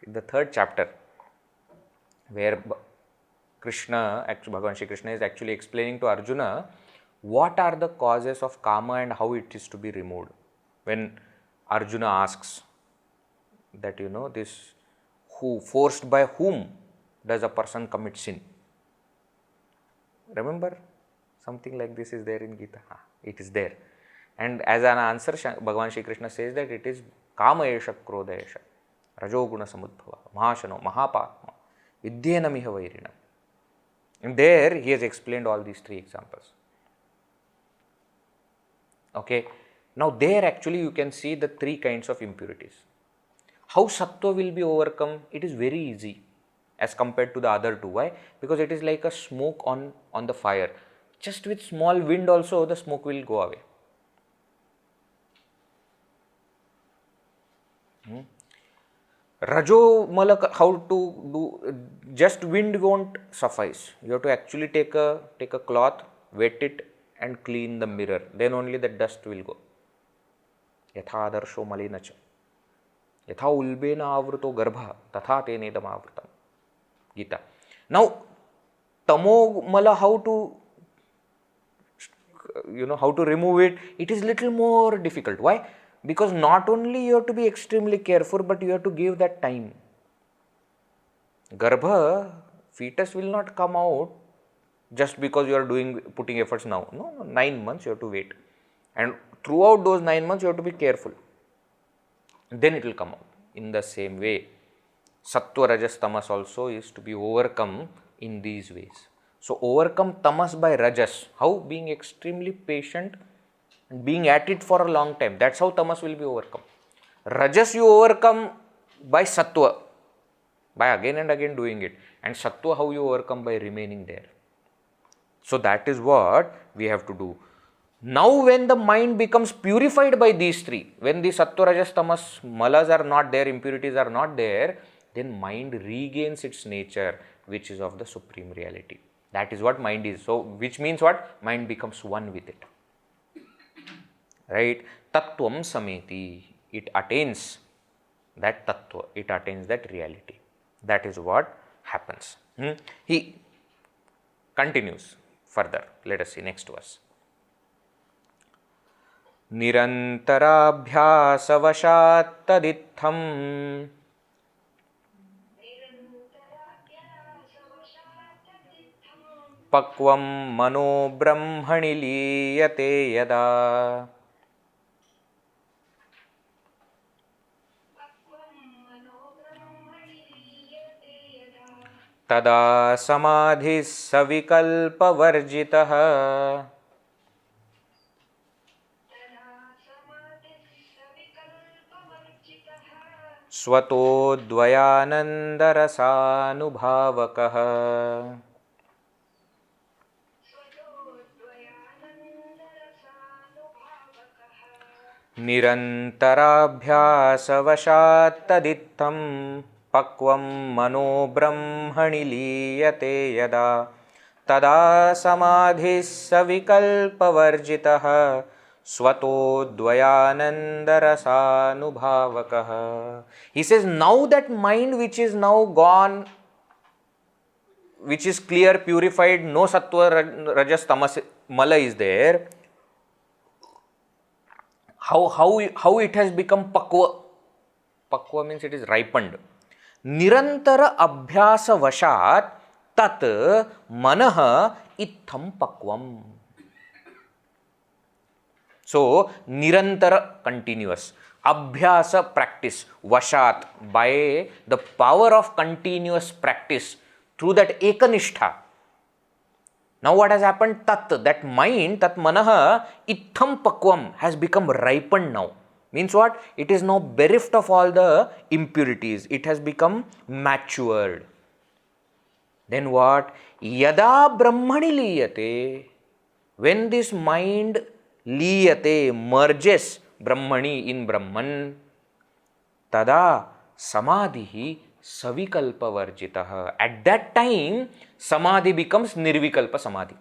The third chapter, where Krishna, actually Bhagavan Shri Krishna is actually explaining to Arjuna what are the causes of karma and how it is to be removed. When Arjuna asks that, this who, forced by whom does a person commit sin? Remember, something like this is there in Gita. It is there. And as an answer, Bhagavan Shri Krishna says that it is kama esha krodha esha rajoguna samudbhava mahashano mahapātma vidyena miha vairinam. And there he has explained all these three examples. Okay. Now there actually you can see the three kinds of impurities. How sattva will be overcome? It is very easy as compared to the other two. Why? Because it is like a smoke on the fire. Just with small wind also the smoke will go away. Rajo malak, how to do? Just wind won't suffice. You have to actually take a cloth, wet it and clean the mirror. Then only the dust will go. Yathā adarsho malinacha yathā ulbena avruto garbha tathā tenedam avrutam. Gita. Now, tamo mala, how to remove it? It is little more difficult. Why? Because not only you have to be extremely careful, but you have to give that time. Garbha, fetus will not come out just because you are putting efforts now. No, 9 months you have to wait. And throughout those 9 months you have to be careful. Then it will come out. In the same way, sattvarajastamos also is to be overcome in these ways. So overcome tamas by rajas. How? Being extremely patient and being at it for a long time. That's how tamas will be overcome. Rajas you overcome by sattva, by again and again doing it. And sattva how you overcome? By remaining there. So that is what we have to do. Now when the mind becomes purified by these three, when the sattva, rajas, tamas, malas are not there, impurities are not there, then mind regains its nature, which is of the supreme reality. That is what mind is. So which means what? Mind becomes one with it. Right? Tattvam sameti. It attains that tattva. It attains that reality. That is what happens. He continues further. Let us see next verse. nirantarābhyāsavaśāttaditthaṃ pakvaṃ mano brahmaṇi līyate yathā tadā samādhis savikalpavarjitah svato'dvayānandarasānubhāvakaḥ. nirantarābhyāsavaśāttaditthaṃ pakvaṃ mano brahmaṇi līyate yathā tadā samādhis savikalpavarjitah svato'dvayānandarasānubhāvakaḥ. He says, now that mind which is now gone, which is clear, purified, no sattva, rajas, tamas, mala is there, how it has become pakva? Pakva means it is ripened. Nirantarābhyāsavaśāt tat manaḥ itham pakvaṃ. So, nirantara, continuous. Abhyasa, practice. Vashat, by the power of continuous practice through that ekanishtha. Now what has happened? Tat, that mind, tat manaḥ itham pakvaṃ, has become ripened now. Means what? It is now bereft of all the impurities. It has become matured. Then what? Yada brahmaṇi līyate. When this mind līyate, merges brahmaṇi in Brahman, tada samadhi savikalpa varjitah. At that time, samadhi becomes nirvikalpa samadhi.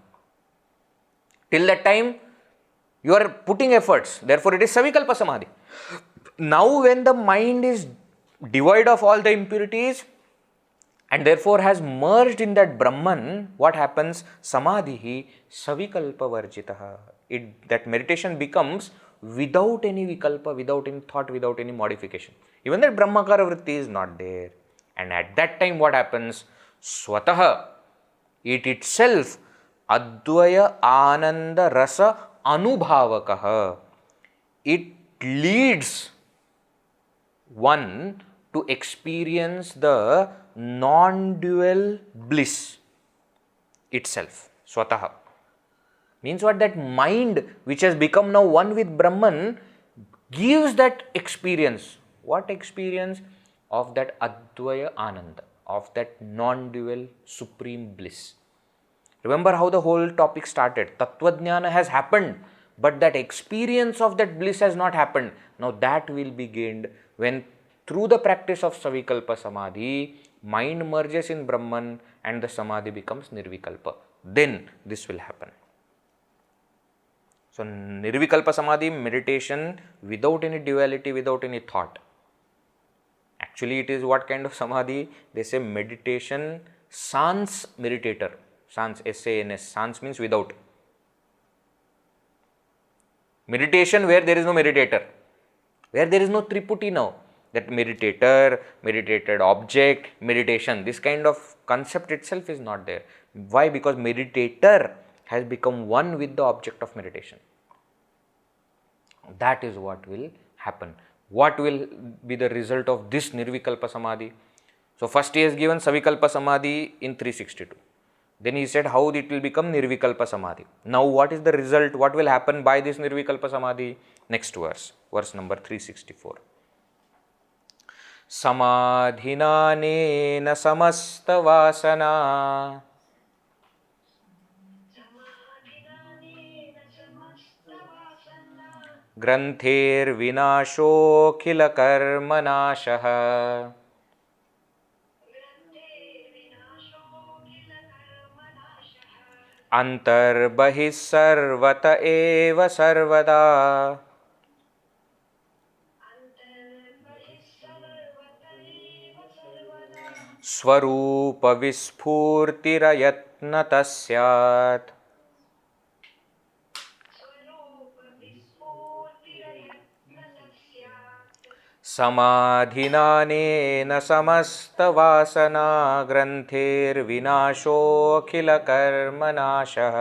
Till that time, you are putting efforts, therefore it is savikalpa samadhi. Now when the mind is devoid of all the impurities and therefore has merged in that Brahman, what happens? Samadhi savikalpa varjitah. That meditation becomes without any vikalpa, without any thought, without any modification. Even that brahmakara vritti is not there. And at that time what happens? Swataha, it itself advayānandarasānubhāvakaḥ. It leads one to experience the non-dual bliss itself. Swataha means what? That mind which has become now one with Brahman gives that experience. What experience? Of that advaya ananda, of that non-dual supreme bliss. Remember how the whole topic started. Tattvajnana has happened, but that experience of that bliss has not happened. Now that will be gained when through the practice of savikalpa samadhi, mind merges in Brahman and the samadhi becomes nirvikalpa. Then this will happen. So nirvikalpa samadhi, meditation without any duality, without any thought. Actually it is what kind of samadhi? They say meditation sans meditator. Sans, S-A-N-S. Sans means without. Meditation where there is no meditator. Where there is no triputi now. That meditator, meditated object, meditation. This kind of concept itself is not there. Why? Because meditator has become one with the object of meditation. That is what will happen. What will be the result of this nirvikalpa samadhi? So first he has given savikalpa samadhi in 362. Then he said how it will become nirvikalpa samadhi. Now what is the result? What will happen by this nirvikalpa samadhi? Next verse, verse number 364. Samādhinānena samasta vāsana granthervināśo'khilakarmanāśaḥ antarbahissarvata eva sarvada svarūpa vispurtirayatnata syāt. Samādhinānena samasta vāsana granthervināśo'khilakarmanāśaḥ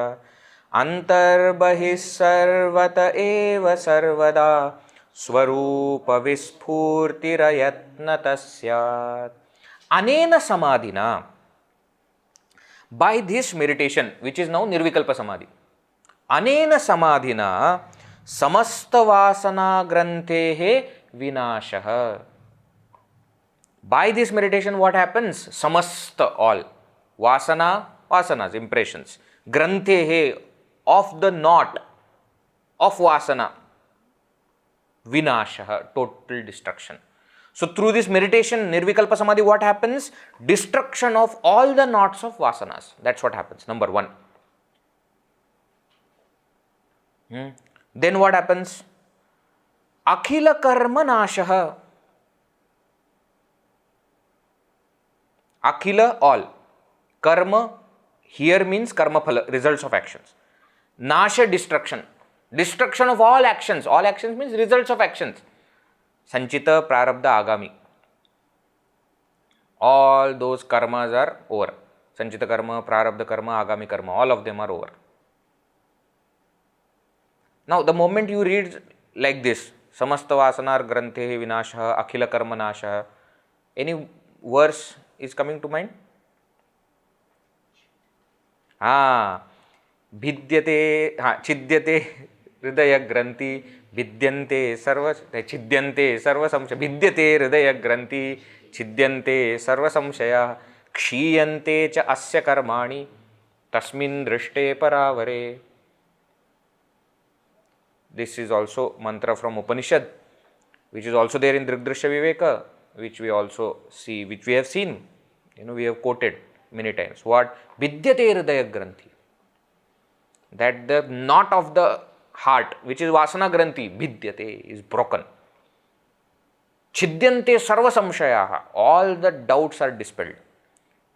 antarbahissarvata eva sarvada svarūpa vispurtirayatnata syāt. Anena samadhina, by this meditation, which is now nirvikalpa samadhi, anena samadhina samasta vasana granthehe vināśah. By this meditation what happens? Samasta, all. Vasana, vasanas, impressions. Granthehe, of the knot of vasana. Vināśah, total destruction. So through this meditation, nirvikalpa samadhi, what happens? Destruction of all the knots of vasanas. That's what happens. Number one. Then what happens? Akhilakarmanāśaḥ. Akhila, all. Karma, here means karma phala, results of actions. Nasha, destruction. Destruction of all actions. All actions means results of actions. Sanchita, prarabdha, agami. All those karmas are over. Sanchita karma, prarabdha karma, agami karma, all of them are over. Now the moment you read like this, samasta vasanar granthehe vināśah, akhila karmanāśaḥ, any verse is coming to mind? Bhidyate, chidyate hridaya granthi, vidyante sarva, chidyante sarva samshaya, vidyate hridaya granthi, chidyante sarva samshaya, kshiyante cha asya karmani, tasmin drishte paravare. This is also mantra from Upanishad, which is also there in Drishdrishya Viveka. which we also see, which we have seen, we have quoted many times. What? Vidyate hridaya granthi. That the knot of the heart, which is vasana granthi, vidyate, is broken. Chidyante sarva samshayaha. All the doubts are dispelled.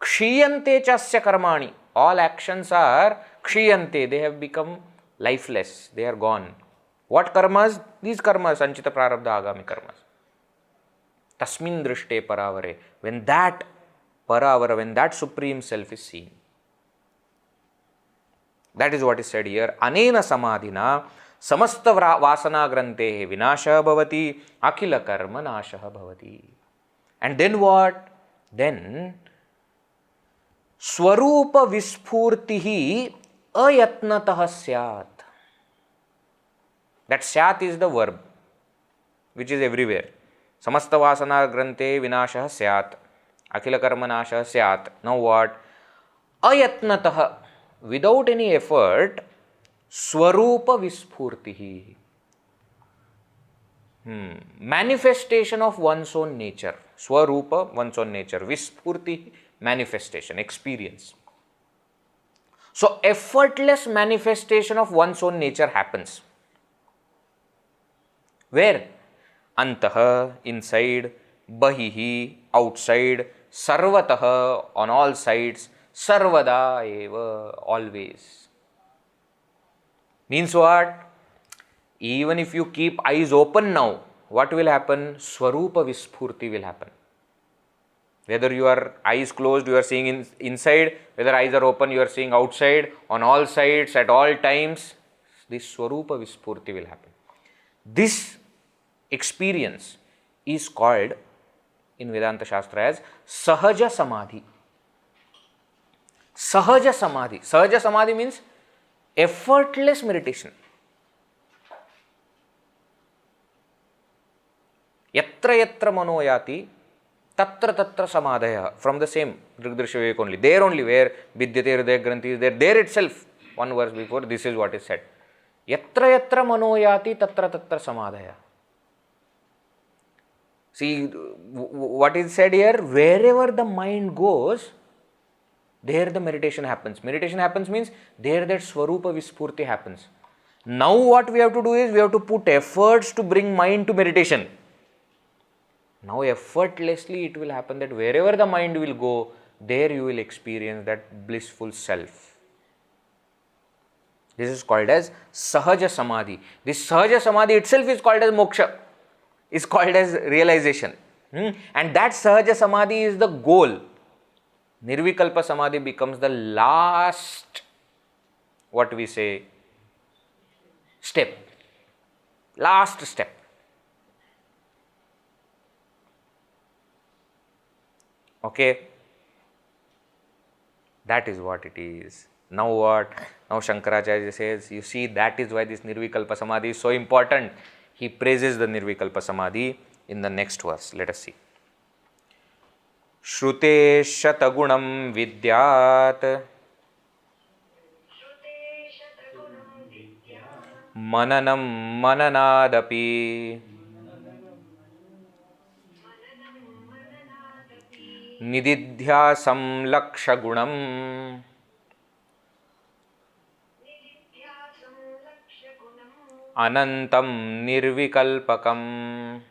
Kshiyante chasya karmani. All actions are kshiyante. They have become lifeless. They are gone. What karmas? These karmas, sanchita prarabdha agami karmas. Tasmin drishte paravare. When that paravara, when that supreme self is seen. That is what is said here. Anena samādhina samasta vasana grantehe vināśah bhavati akhilakarmanāśaḥ bhavati. And then what? Then swarupa vispurtihi ayatnatah syāt. That syāt is the verb, which is everywhere. Samasta vasana grante vināśah syāt. Akhilakarmanāśaḥ syāt. Now what? Ayatnatah. Without any effort, swarupa vispurtihi. Manifestation of one's own nature. Swarupa, one's own nature. Vispurti, manifestation, experience. So, effortless manifestation of one's own nature happens. Where? Antaha, inside, bahihi, outside, sarvataha, on all sides, sarvada eva, always. Means what? Even if you keep eyes open now, what will happen? Swarupa vispurti will happen. Whether your eyes closed, you are seeing inside, whether eyes are open, you are seeing outside, on all sides, at all times, this swarupa vispurti will happen. This experience is called in Vedanta Shastra as sahaja samadhi. Sahaja samadhi. Sahaja samadhi means effortless meditation. Yatra yatra mano yati tatra tatra samadhaya. From the same Discourse only. There only where vidyate hridaya granthi is there. There itself, one verse before, this is what is said. Yatra yatra mano yati tatra tatra samadhaya. See what is said here? Wherever the mind goes, there the meditation happens. Meditation happens means there that swarupa vispurti happens. Now what we have to do is we have to put efforts to bring mind to meditation. Now effortlessly it will happen that wherever the mind will go, there you will experience that blissful self. This is called as sahaja samadhi. This sahaja samadhi itself is called as moksha, is called as realization. And that sahaja samadhi is the goal. Nirvikalpa samadhi becomes the last, what we say, step. Last step. Okay. That is what it is. Now what? Now Shankaracharya says, you see, that is why this Nirvikalpa Samadhi is so important. He praises the Nirvikalpa Samadhi in the next verse. Let us see. Shrute shatagunam vidyāt mananam mananādapi nididhyāsam lakshagunam anantam nirvikalpakam.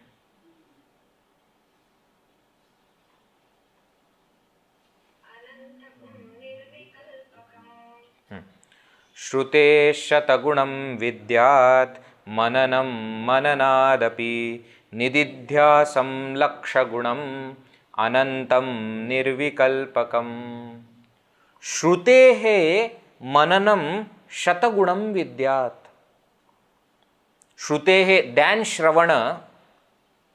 Shrute shatagunam vidyāt mananam mananādapi nididhyāsam lakshagunam anantam nirvikalpakam. Shrutehe mananam shatagunam vidyāt. Shrutehe, than shravana,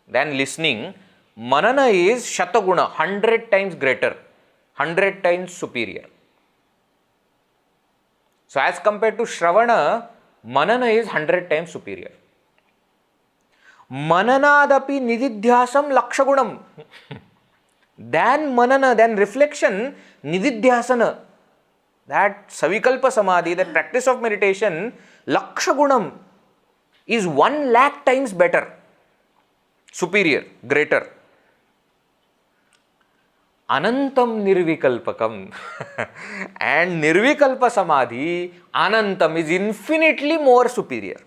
than listening, manana is shataguna, 100 times greater, 100 times superior. So as compared to shravana, manana is 100 times superior. Mananādapi nididhyāsam lakshagunam. Than manana, than reflection, nididhyasana, that savikalpa samadhi, that practice of meditation, lakshagunam, is 1 lakh times better, superior, greater. anantam nirvikalpakam. And nirvikalpa samadhi, anantam, is infinitely more superior.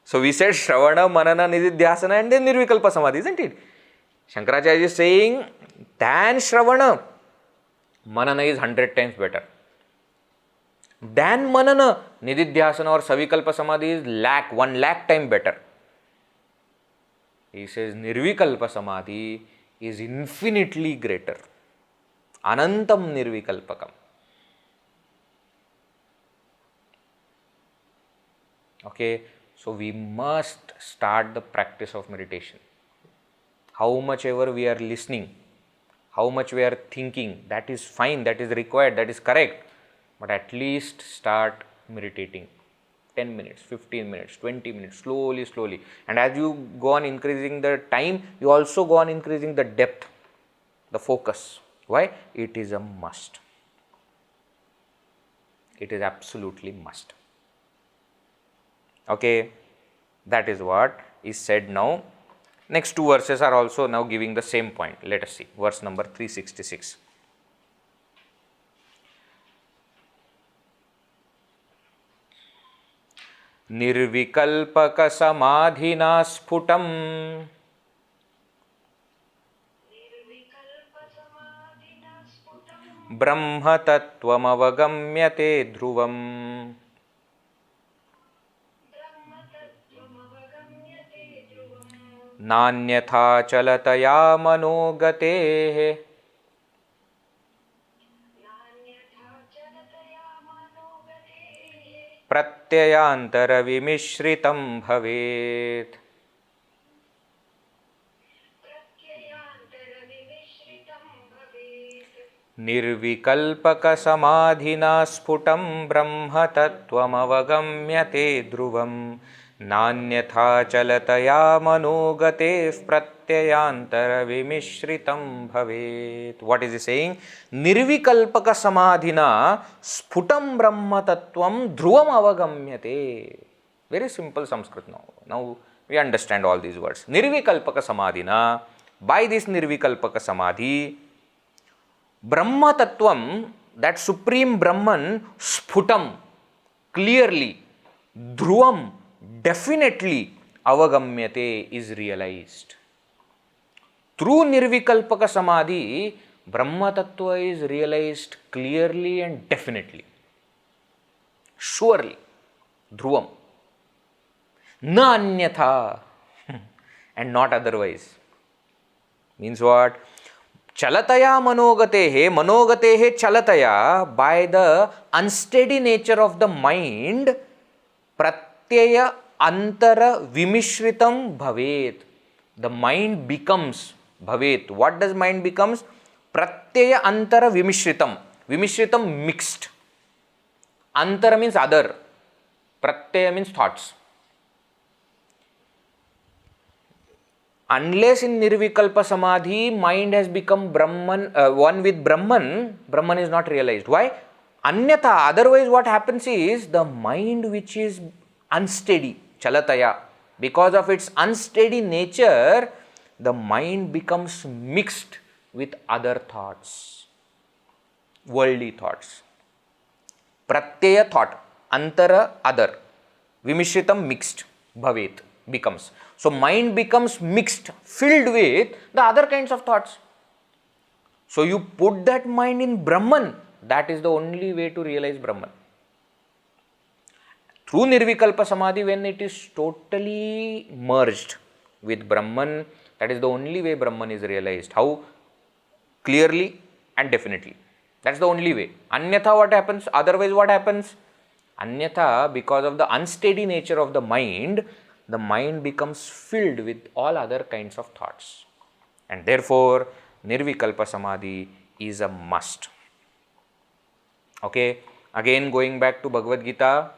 So we said shravana, manana, nididhyasana, and then nirvikalpa samadhi, isn't it? Shankaracharya is saying than shravana, manana is 100 times better. Than manana, nididhyasana or savikalpa samadhi is 1 lakh times better. He says nirvikalpa samadhi is infinitely greater. Anantam nirvikalpakam. Okay, so we must start the practice of meditation. How much ever we are listening, how much we are thinking, that is fine, that is required, that is correct. But at least start meditating. 10 minutes, 15 minutes, 20 minutes, slowly, slowly. And as you go on increasing the time, you also go on increasing the depth, the focus. Why? It is a must. It is absolutely must. Okay, that is what is said now. Next two verses are also now giving the same point. Let us see. Verse number 366. Nirvikalpaka samādhina sputam brahma tattvam avagamyate dhruvam nānyatha chalataya mano gatehe pratyayāntaravimishritam bhavet. Nirvikalpaka samādhina sputam brahma tattvam avagamyate dhruvam nānyatha chalataya mano gatehe pratyayāntaravimishritam bhavet. What is he saying? Nirvikalpaka samādhina sputam brahma tattvam dhruvam avagamyate. Very simple Sanskrit now. Now we understand all these words. Nirvikalpaka samādhina, by this nirvikalpaka samadhi, brahma tattvam, that supreme Brahman, sputam, clearly, dhruvam, definitely, avagamyate, is realized. Through nirvikalpaka samadhi, Brahma tattva is realized clearly and definitely. Surely. Dhruvam. Na anyatha. And not otherwise. Means what? Chalataya manogatehe, manogatehe chalataya, by the unsteady nature of the mind, pratyaya antara vimishritam bhavet. The mind becomes bhavet. What does mind becomes? Pratyaya antara vimishritam. Vimishritam, mixed. Antara means other. Pratyaya means thoughts. Unless in nirvikalpa samadhi, mind has become Brahman, one with Brahman, Brahman is not realized. Why? Anyatha, otherwise what happens is, the mind which is unsteady, chalataya, because of its unsteady nature, the mind becomes mixed with other thoughts, worldly thoughts. Pratyaya, thought, antara, other, vimishritam, mixed, bhavet, becomes. So mind becomes mixed, filled with the other kinds of thoughts. So you put that mind in Brahman, that is the only way to realize Brahman. Through nirvikalpa samadhi, when it is totally merged with Brahman, that is the only way Brahman is realized. How? Clearly and definitely. That's the only way. Anyatha, what happens? Otherwise, what happens? Anyatha, because of the unsteady nature of the mind becomes filled with all other kinds of thoughts. And therefore, nirvikalpa samadhi is a must. Okay, again going back to Bhagavad Gita,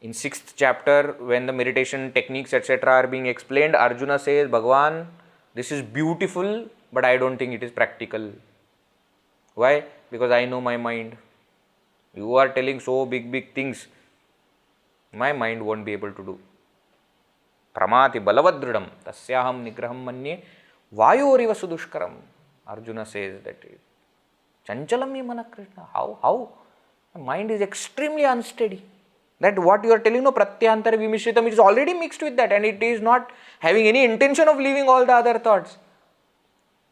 in 6th chapter, when the meditation techniques etc. are being explained, Arjuna says, Bhagavan, this is beautiful, but I don't think it is practical. Why? Because I know my mind. You are telling so big things, my mind won't be able to do. Pramati balavadridam tasyaham nigraham manye Vayoriva sudushkaram. Arjuna says that chanchalam hi mana Krishna. How? The mind is extremely unsteady. That what you are telling, no, pratyantara vimishritam, it is already mixed with that and it is not having any intention of leaving all the other thoughts.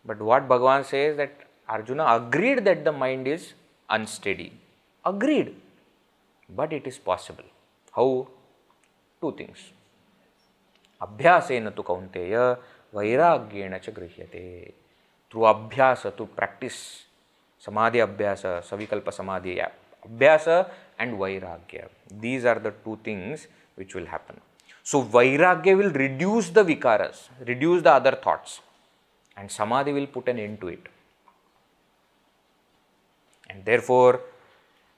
But what Bhagavan says that Arjuna agreed that the mind is unsteady. Agreed. But it is possible. How? Two things. Abhyasena tu kaunteya vairagyena cha grihyate. Through abhyasa, to practice samadhi abhyasa, savikalpa samadhi abhyasa and vairagya. These are the two things which will happen. So vairagya will reduce the vikaras, reduce the other thoughts, and samadhi will put an end to it. And therefore,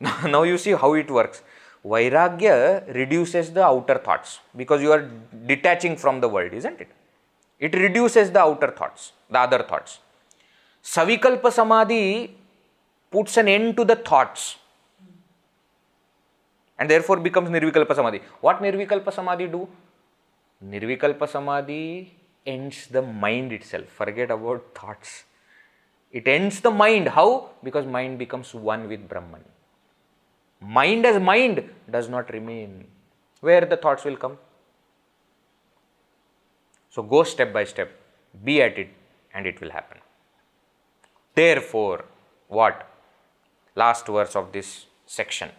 now you see how it works. Vairagya reduces the outer thoughts because you are detaching from the world, isn't it? It reduces the outer thoughts, the other thoughts. Savikalpa samadhi puts an end to the thoughts and therefore becomes nirvikalpa samadhi. What nirvikalpa samadhi do? Nirvikalpa samadhi ends the mind itself. Forget about thoughts. It ends the mind. How? Because mind becomes one with Brahman. Mind as mind does not remain. Where the thoughts will come? So go step by step. Be at it and it will happen. Therefore, what? Last verse of this section.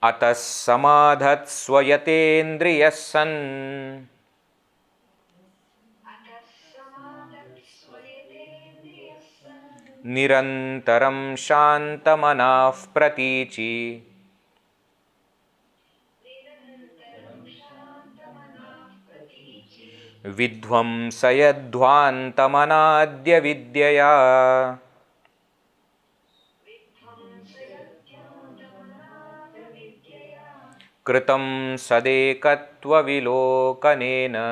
Atas samadhat swayatendriyas san nirantaram shantamanav pratichi vidvamsayadhvantamanadya vidyaya kritam sadekatva vilokanena.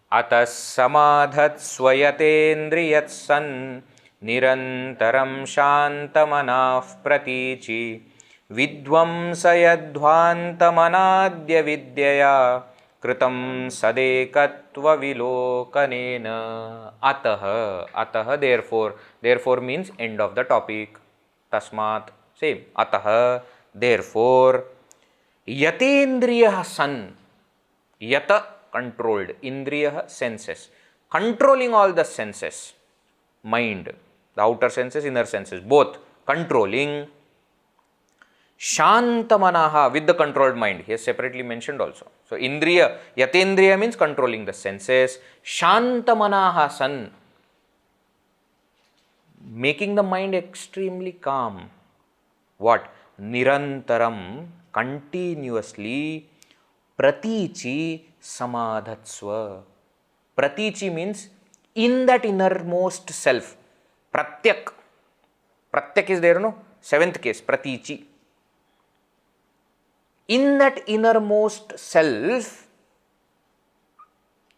Atas samadhat swayatendriyat san nirantaram shantamanav pratichi vidvamsayadhvantamanadya vidyaya kritam sadekatva vilokanena. Ataha, therefore means end of the topic. Tasmat, same. Ataha, therefore, yatendriya san, yata, controlled, indriya, senses, controlling all the senses, mind, the outer senses, inner senses, both controlling. Shantamanaha, with the controlled mind, he has separately mentioned also. So indriya, yatendriya means controlling the senses. Shantamanaha san, making the mind extremely calm. What? Nirantaram, continuously. Pratichi samadhatsva. Pratichi means in that innermost self. Pratyak. Pratyak is there, no? Seventh case, pratichi. In that innermost self,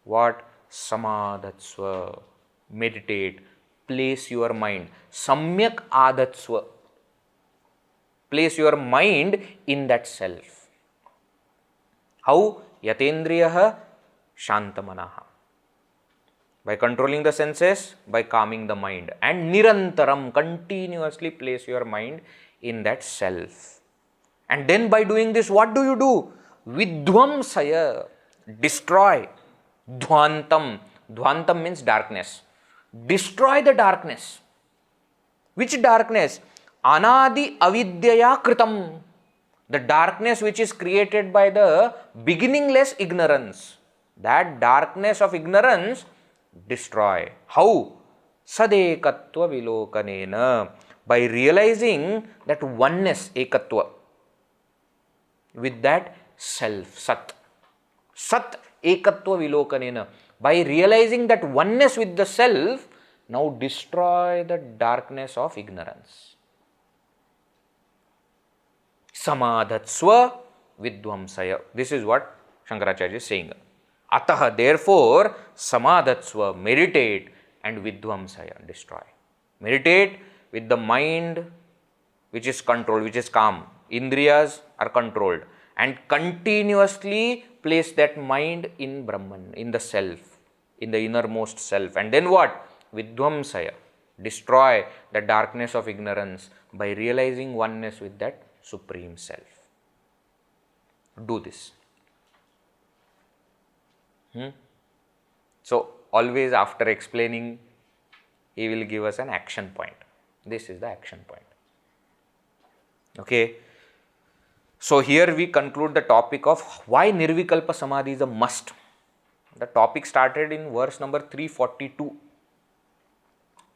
what? Samadhatsva. Meditate. Place your mind. Samyak adatsva. Place your mind in that self. How? Yatendriyaha shantamanaha. By controlling the senses, by calming the mind. And nirantaram, continuously place your mind in that self. And then by doing this, what do you do? Vidvamsaya, destroy. Dhvantam, dhvantam means darkness. Destroy the darkness. Which darkness? Anadi avidyaya kritam. The darkness which is created by the beginningless ignorance. That darkness of ignorance, destroy. How? Sadekatva vilokanena. By realizing that oneness, ekatva, with that self, sat. Sat ekatva vilokanena. By realizing that oneness with the self, now destroy the darkness of ignorance. Samadhatsva vidvamsaya. This is what Shankaracharya is saying. Ataha, therefore, samadhatsva, meditate, and vidvamsaya, destroy. Meditate with the mind which is controlled, which is calm, indriyas are controlled, and continuously place that mind in Brahman, in the self, in the innermost self. And then what? Vidvamsaya, destroy the darkness of ignorance by realizing oneness with that Supreme Self. Do this. So, always after explaining, he will give us an action point. This is the action point. Okay. So, here we conclude the topic of why Nirvikalpa Samadhi is a must. The topic started in verse number 342,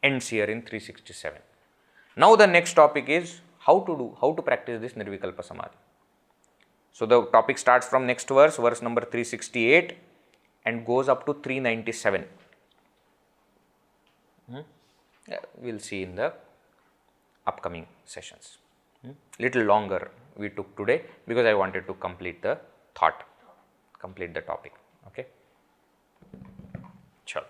ends here in 367. Now, the next topic is how to practice this Nirvikalpa Samadhi. So, the topic starts from next verse, verse number 368, and goes up to 397. We will see in the upcoming sessions. Little longer we took today because I wanted to complete the thought, complete the topic. Okay. Chalo.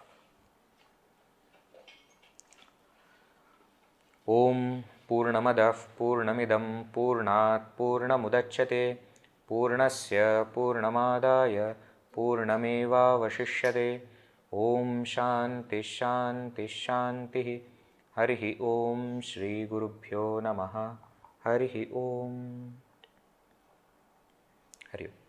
Om Purnamadah Purnamidam Purnat Purnamudachyate Purnasya Purnamadaya Purnamevavashishyate. Om Shanti Shanti Shanti. Harihi Om Shri Gurubhyo Namaha. Harihi Om. Hari Om.